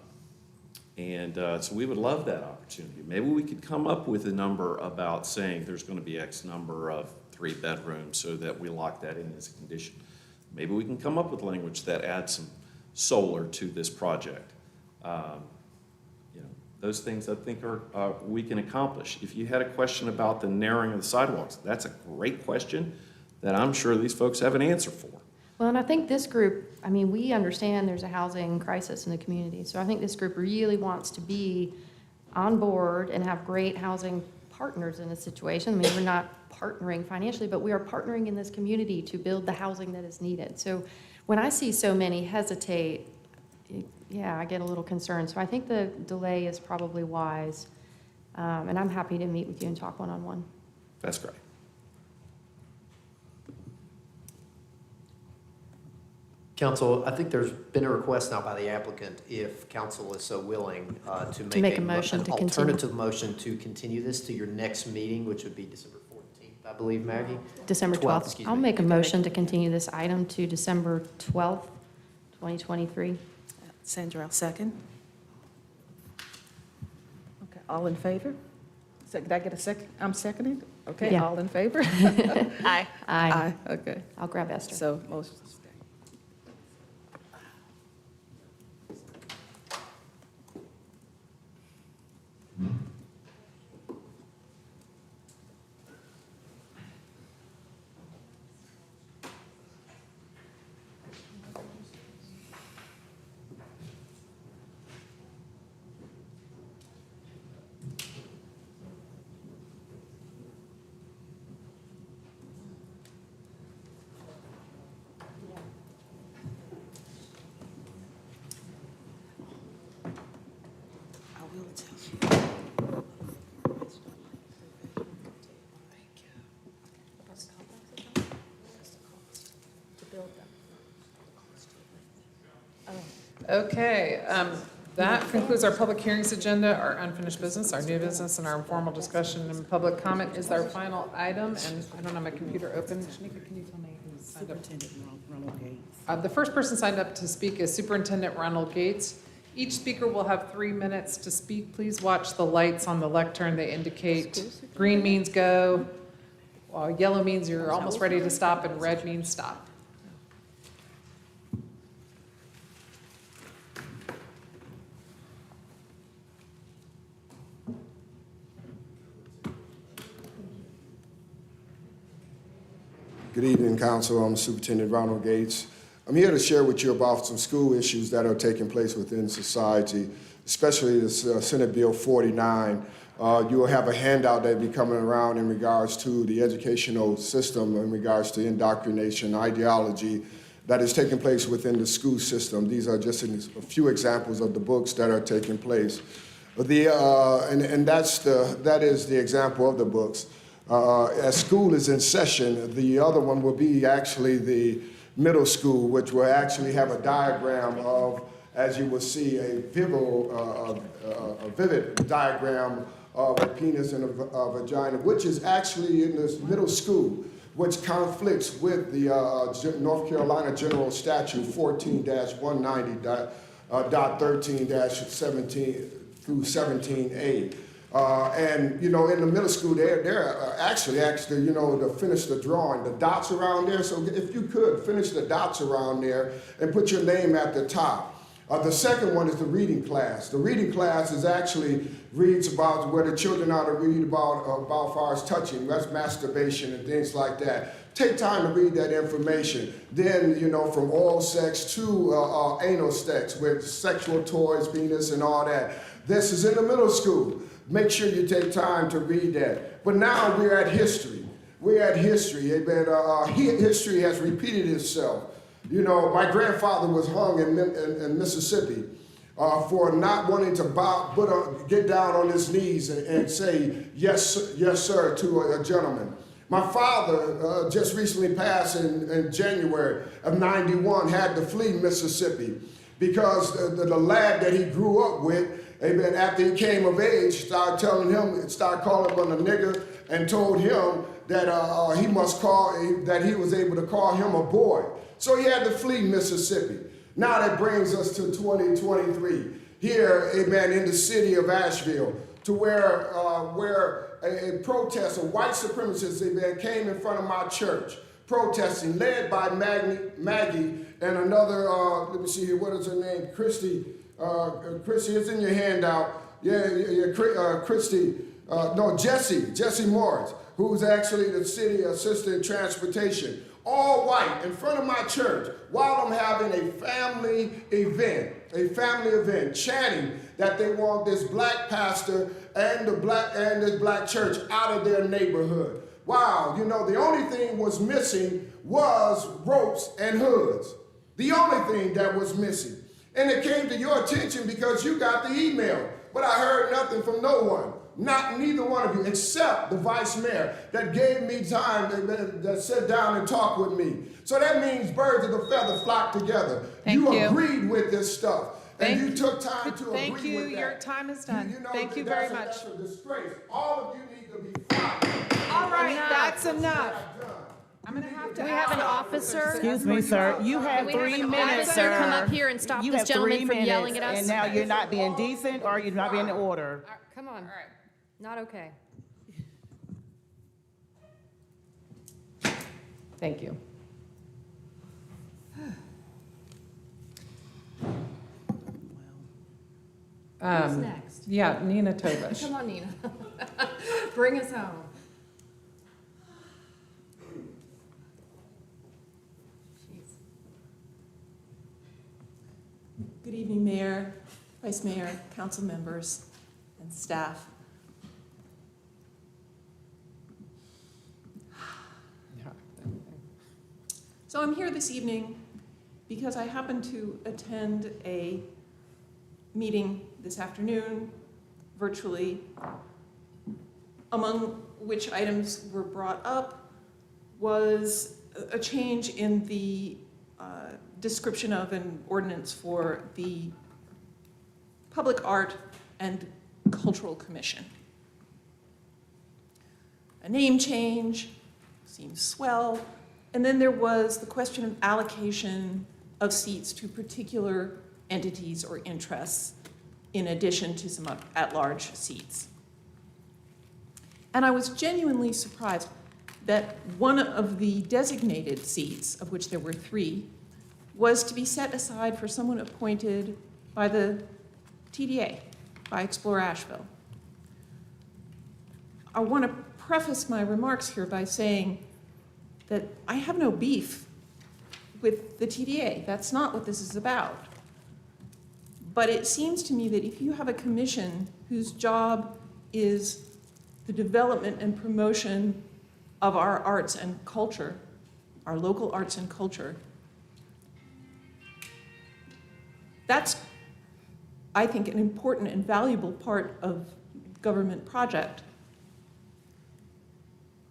So we would love that opportunity. Maybe we could come up with a number about saying there's going to be X number of 3 bedrooms so that we lock that in as a condition. Maybe we can come up with language that adds some solar to this project. Those things I think we can accomplish. If you had a question about the narrowing of the sidewalks, that's a great question that I'm sure these folks have an answer for. Well, and I think this group, we understand there's a housing crisis in the community. So I think this group really wants to be on board and have great housing partners in this situation. We're not partnering financially, but we are partnering in this community to build the housing that is needed. So when I see so many hesitate, I get a little concerned. So I think the delay is probably wise. And I'm happy to meet with you and talk one-on-one. That's great. Council, I think there's been a request now by the applicant, if council is so willing, to make a motion an to continue. alternative motion to continue this to your next meeting, which would be December 14th, I believe, Maggie? December 12th, 12th. excuse I'll me. make a motion to continue this item to December 12th, 2023. Sandra, I'll second. Okay, all in favor? So did I get a second? I'm seconding? Okay, Yeah. all in favor? Aye. Aye. Okay, I'll grab Esther. so motion. I will tell you. Okay, that concludes our public hearings agenda, our unfinished business, our new business, and our informal discussion and public comment is our final item, and I don't have my computer open. Shanika, can you tell me who signed up? Ronald Gates. The first person signed up to speak is Superintendent Ronald Gates. Each speaker will have 3 minutes to speak. Please watch the lights on the lectern. They indicate green means go, while yellow means you're almost ready to stop, and red means stop. Good evening, Council. I'm Superintendent Ronald Gates. I'm here to share with you about some school issues that are taking place within society, especially this Senate Bill 49. You will have a handout that will be coming around in regards to the educational system, in regards to indoctrination, ideology that is taking place within the school system. These are just a few examples of the books that are taking place. That is the example of the books. As school is in session, the other one will be actually the middle school, which will actually have a diagram of, as you will see, a vivid diagram of a penis and a vagina, which is actually in this middle school, which conflicts with the North Carolina General Statute 14-190.13-17 through 17A. And, you know, in the middle school, they're actually, you know, to finish the drawing, the dots around there. So if you could, finish the dots around there and put your name at the top. The second one is the reading class. The reading class is actually reads about where the children are to read about far as touching, that's masturbation and things like that. Take time to read that information. Then, you know, from oral sex to anal sex with sexual toys, penis, and all that. This is in the middle school. Make sure you take time to read that. But now we're at history. We're at history. History has repeated itself. You know, my grandfather was hung in Mississippi for not wanting to get down on his knees and say, yes, sir, to a gentleman. My father just recently passed in January of '91, had to flee Mississippi because the lad that he grew up with, amen, after he came of age, started calling him a nigger and told him that that he was able to call him a boy. So he had to flee Mississippi. Now that brings us to 2023. Here, amen, in the city of Asheville, to where a protest of white supremacists, amen, came in front of my church, protesting, led by Maggie and another, let me see here, what is her name? Christy, it's in your handout. Jesse Morris, who's actually the city assistant transportation. All white in front of my church while I'm having a family event, chanting that they want this black pastor and this black church out of their neighborhood. Wow, you know, the only thing was missing was ropes and hoods. The only thing that was missing. And it came to your attention because you got the email. But I heard nothing from no one. Neither one of you, except the vice mayor that gave me time that sat down and talked with me. So that means birds of a feather flock together. Thank you. Agreed with this stuff. And you took time to Thank agree you. with that. Your time is done. You know, Thank you that's very much. That's a disgrace. All of you need to be fired. All right, Enough. that's enough. I'm gonna have to. Do we have an officer? Excuse me, sir. You have 3 minutes, Officer sir. come up here and stop You this have 3 gentleman from minutes, yelling at us? and now you're not being decent or you're not being in order. Come on. All right. Not okay. Thank you. Who's next? Yeah, Nina Tobish. Come on, Nina. Bring us home. Good evening, Mayor, Vice Mayor, council members, and staff. So I'm here this evening because I happened to attend a meeting this afternoon, virtually, among which items were brought up was a change in the description of an ordinance for the Public Art and Cultural Commission. A name change seems swell. And then there was the question of allocation of seats to particular entities or interests in addition to some at-large seats. And I was genuinely surprised that one of the designated seats, of which there were 3, was to be set aside for someone appointed by the TDA, by Explore Asheville. I want to preface my remarks here by saying that I have no beef with the TDA. That's not what this is about. But it seems to me that if you have a commission whose job is the development and promotion of our arts and culture, our local arts and culture, that's, I think, an important and valuable part of government project.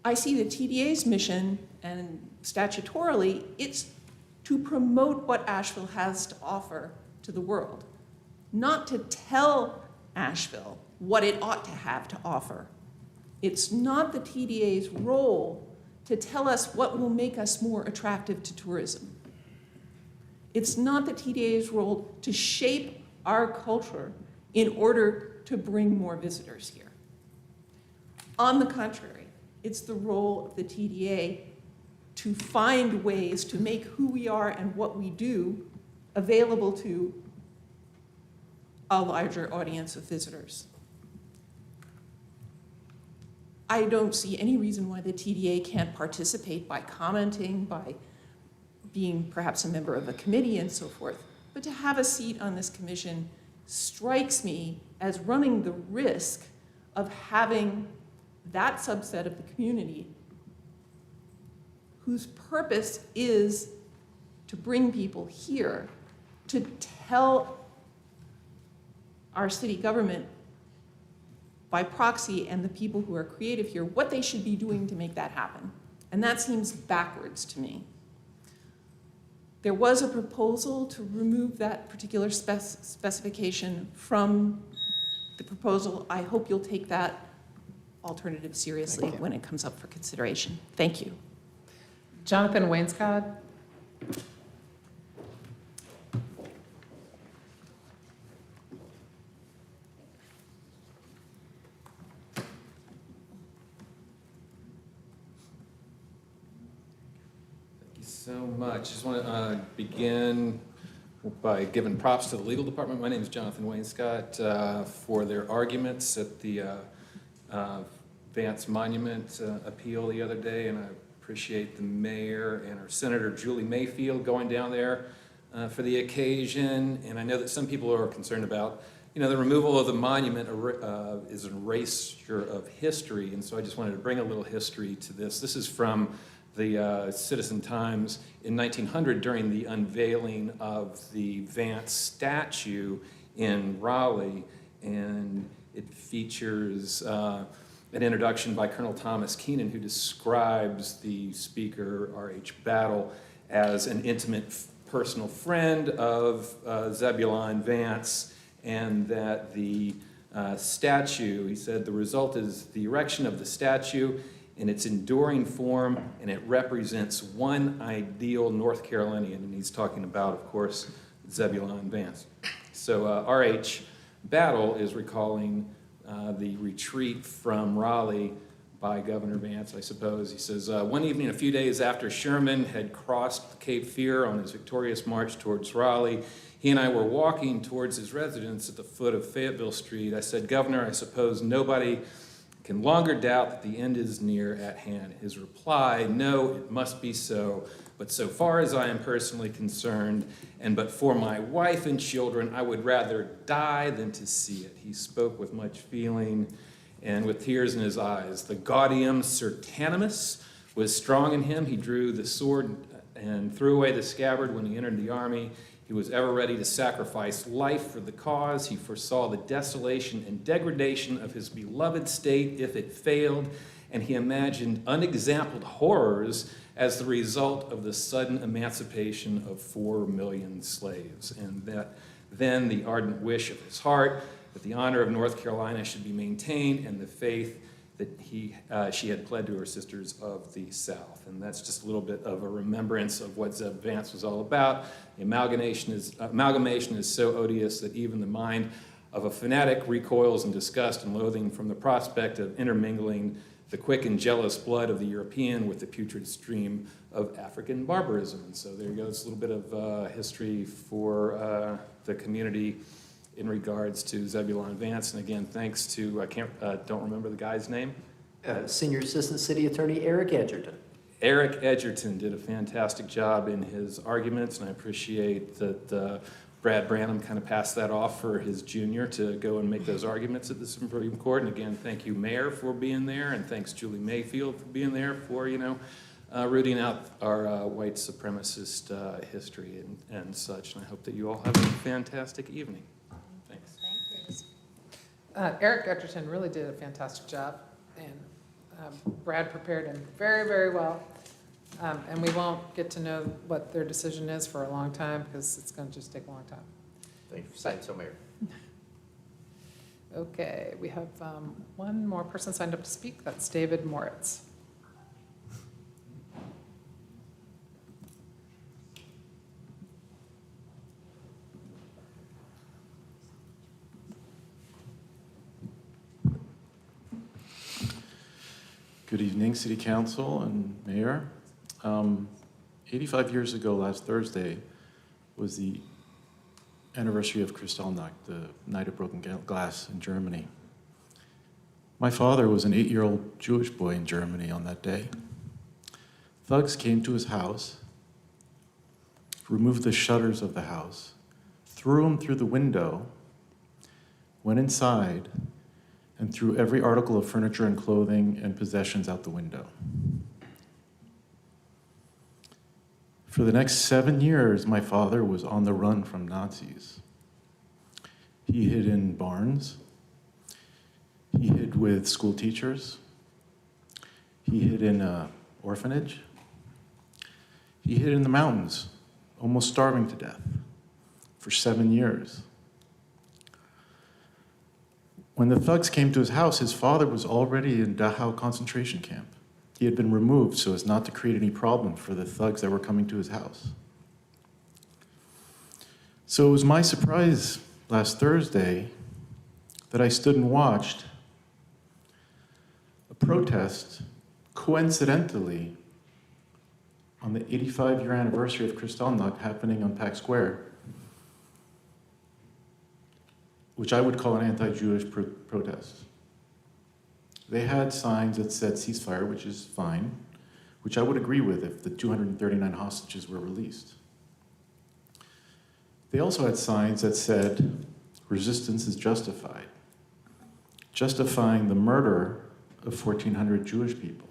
I see the TDA's mission, and statutorily, it's to promote what Asheville has to offer to the world, not to tell Asheville what it ought to have to offer. It's not the TDA's role to tell us what will make us more attractive to tourism. It's not the TDA's role to shape our culture in order to bring more visitors here. On the contrary, it's the role of the TDA to find ways to make who we are and what we do available to a larger audience of visitors. I don't see any reason why the TDA can't participate by commenting, by being perhaps a member of a committee and so forth. But to have a seat on this commission strikes me as running the risk of having that subset of the community whose purpose is to bring people here to tell our city government by proxy and the people who are creative here what they should be doing to make that happen. And that seems backwards to me. There was a proposal to remove that particular specification from the proposal. I hope you'll take that alternative seriously when it comes up for consideration. Thank you. Jonathan Wainscott. So much. Just want to begin by giving props to the legal department. My name is Jonathan Wainscott for their arguments at the Vance Monument appeal the other day, and I appreciate the mayor and our Senator Julie Mayfield going down there for the occasion. And I know that some people are concerned about, the removal of the monument is an erasure of history, and so I just wanted to bring a little history to this. This is from the Citizen Times in 1900 during the unveiling of the Vance statue in Raleigh. and it features an introduction by Colonel Thomas Keenan, who describes the speaker, R.H. Battle, as an intimate personal friend of Zebulon Vance, and that the statue, he said, the result is the erection of the statue in its enduring form, and it represents one ideal North Carolinian, and he's talking about, of course, Zebulon Vance. So R.H. Battle is recalling the retreat from Raleigh by Governor Vance, I suppose. He says, one evening a few days after Sherman had crossed Cape Fear on his victorious march towards Raleigh, he and I were walking towards his residence at the foot of Fayetteville Street. I said, Governor, I suppose nobody can longer doubt that the end is near at hand. His reply, no, it must be so. But so far as I am personally concerned, and but for my wife and children, I would rather die than to see it. He spoke with much feeling and with tears in his eyes. The gaudium certanimus was strong in him. He drew the sword and threw away the scabbard when he entered the army. He was ever ready to sacrifice life for the cause. He foresaw the desolation and degradation of his beloved state if it failed, and he imagined unexampled horrors as the result of the sudden emancipation of 4 million slaves. And that then the ardent wish of his heart that the honor of North Carolina should be maintained, and the faith that she had pled to her sisters of the South. And that's just a little bit of a remembrance of what Zeb Vance was all about. The amalgamation is so odious that even the mind of a fanatic recoils in disgust and loathing from the prospect of intermingling the quick and jealous blood of the European with the putrid stream of African barbarism. And so there you go. It's a little bit of history for the community in regards to Zebulon Vance. And again, thanks to, don't remember the guy's name. Senior Assistant City Attorney Eric Edgerton. Eric Edgerton did a fantastic job in his arguments, and I appreciate that Brad Branham kind of passed that off for his junior to go and make those arguments at the Supreme Court. And again, thank you, Mayor, for being there, and thanks, Julie Mayfield, for being there for, rooting out our white supremacist history and such. And I hope that you all have a fantastic evening. Thanks. Eric Edgerton really did a fantastic job, and Brad prepared him very, very well. And we won't get to know what their decision is for a long time, because it's going to just take a long time. Thank you for saying so, Mayor. Okay, we have one more person signed up to speak. That's David Moritz. Good evening, City Council and Mayor. 85 years ago, last Thursday, was the anniversary of Kristallnacht, the Night of Broken Glass in Germany. My father was an 8-year-old Jewish boy in Germany on that day. Thugs came to his house, removed the shutters of the house, threw him through the window, went inside, and threw every article of furniture and clothing and possessions out the window. For the next 7 years, my father was on the run from Nazis. He hid in barns. He hid with school teachers. He hid in an orphanage. He hid in the mountains, almost starving to death, for 7 years. When the thugs came to his house, his father was already in Dachau concentration camp. He had been removed so as not to create any problem for the thugs that were coming to his house. So it was my surprise last Thursday that I stood and watched a protest, coincidentally, on the 85-year anniversary of Kristallnacht happening on Pack Square, which I would call an anti-Jewish protest. They had signs that said ceasefire, which is fine, which I would agree with if the 239 hostages were released. They also had signs that said resistance is justified, justifying the murder of 1,400 Jewish people.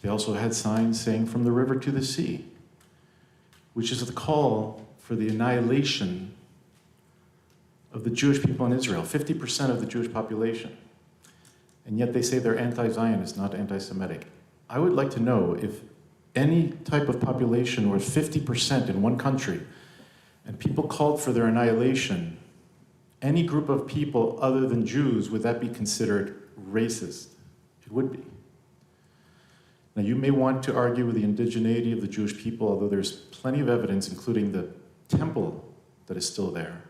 They also had signs saying from the river to the sea, which is the call for the annihilation of the Jewish people in Israel, 50% of the Jewish population. And yet they say they're anti-Zionist, not anti-Semitic. I would like to know if any type of population were 50% in one country and people called for their annihilation, any group of people other than Jews, would that be considered racist? It would be. Now, you may want to argue with the indigeneity of the Jewish people, although there's plenty of evidence, including the temple that is still there,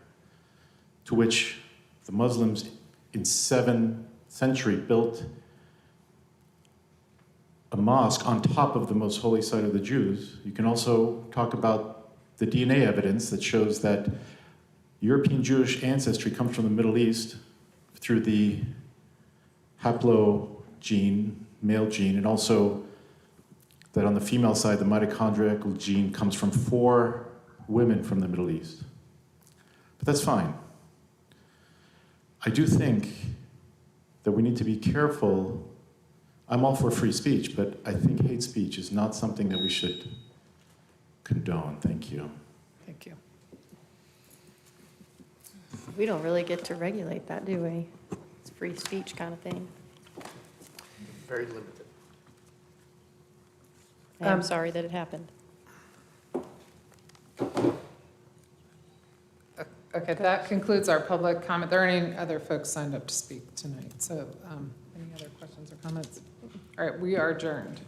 to which the Muslims in 7th century built a mosque on top of the most holy site of the Jews. You can also talk about the DNA evidence that shows that European Jewish ancestry comes from the Middle East through the haplogene, male gene, and also that on the female side, the mitochondrial gene comes from 4 women from the Middle East. But that's fine. I do think that we need to be careful. I'm all for free speech, but I think hate speech is not something that we should condone. Thank you. Thank you. We don't really get to regulate that, do we? It's free speech kind of thing. Very limited. I'm sorry that it happened. Okay, that concludes our public comment. There aren't any other folks signed up to speak tonight, so any other questions or comments? All right, we are adjourned.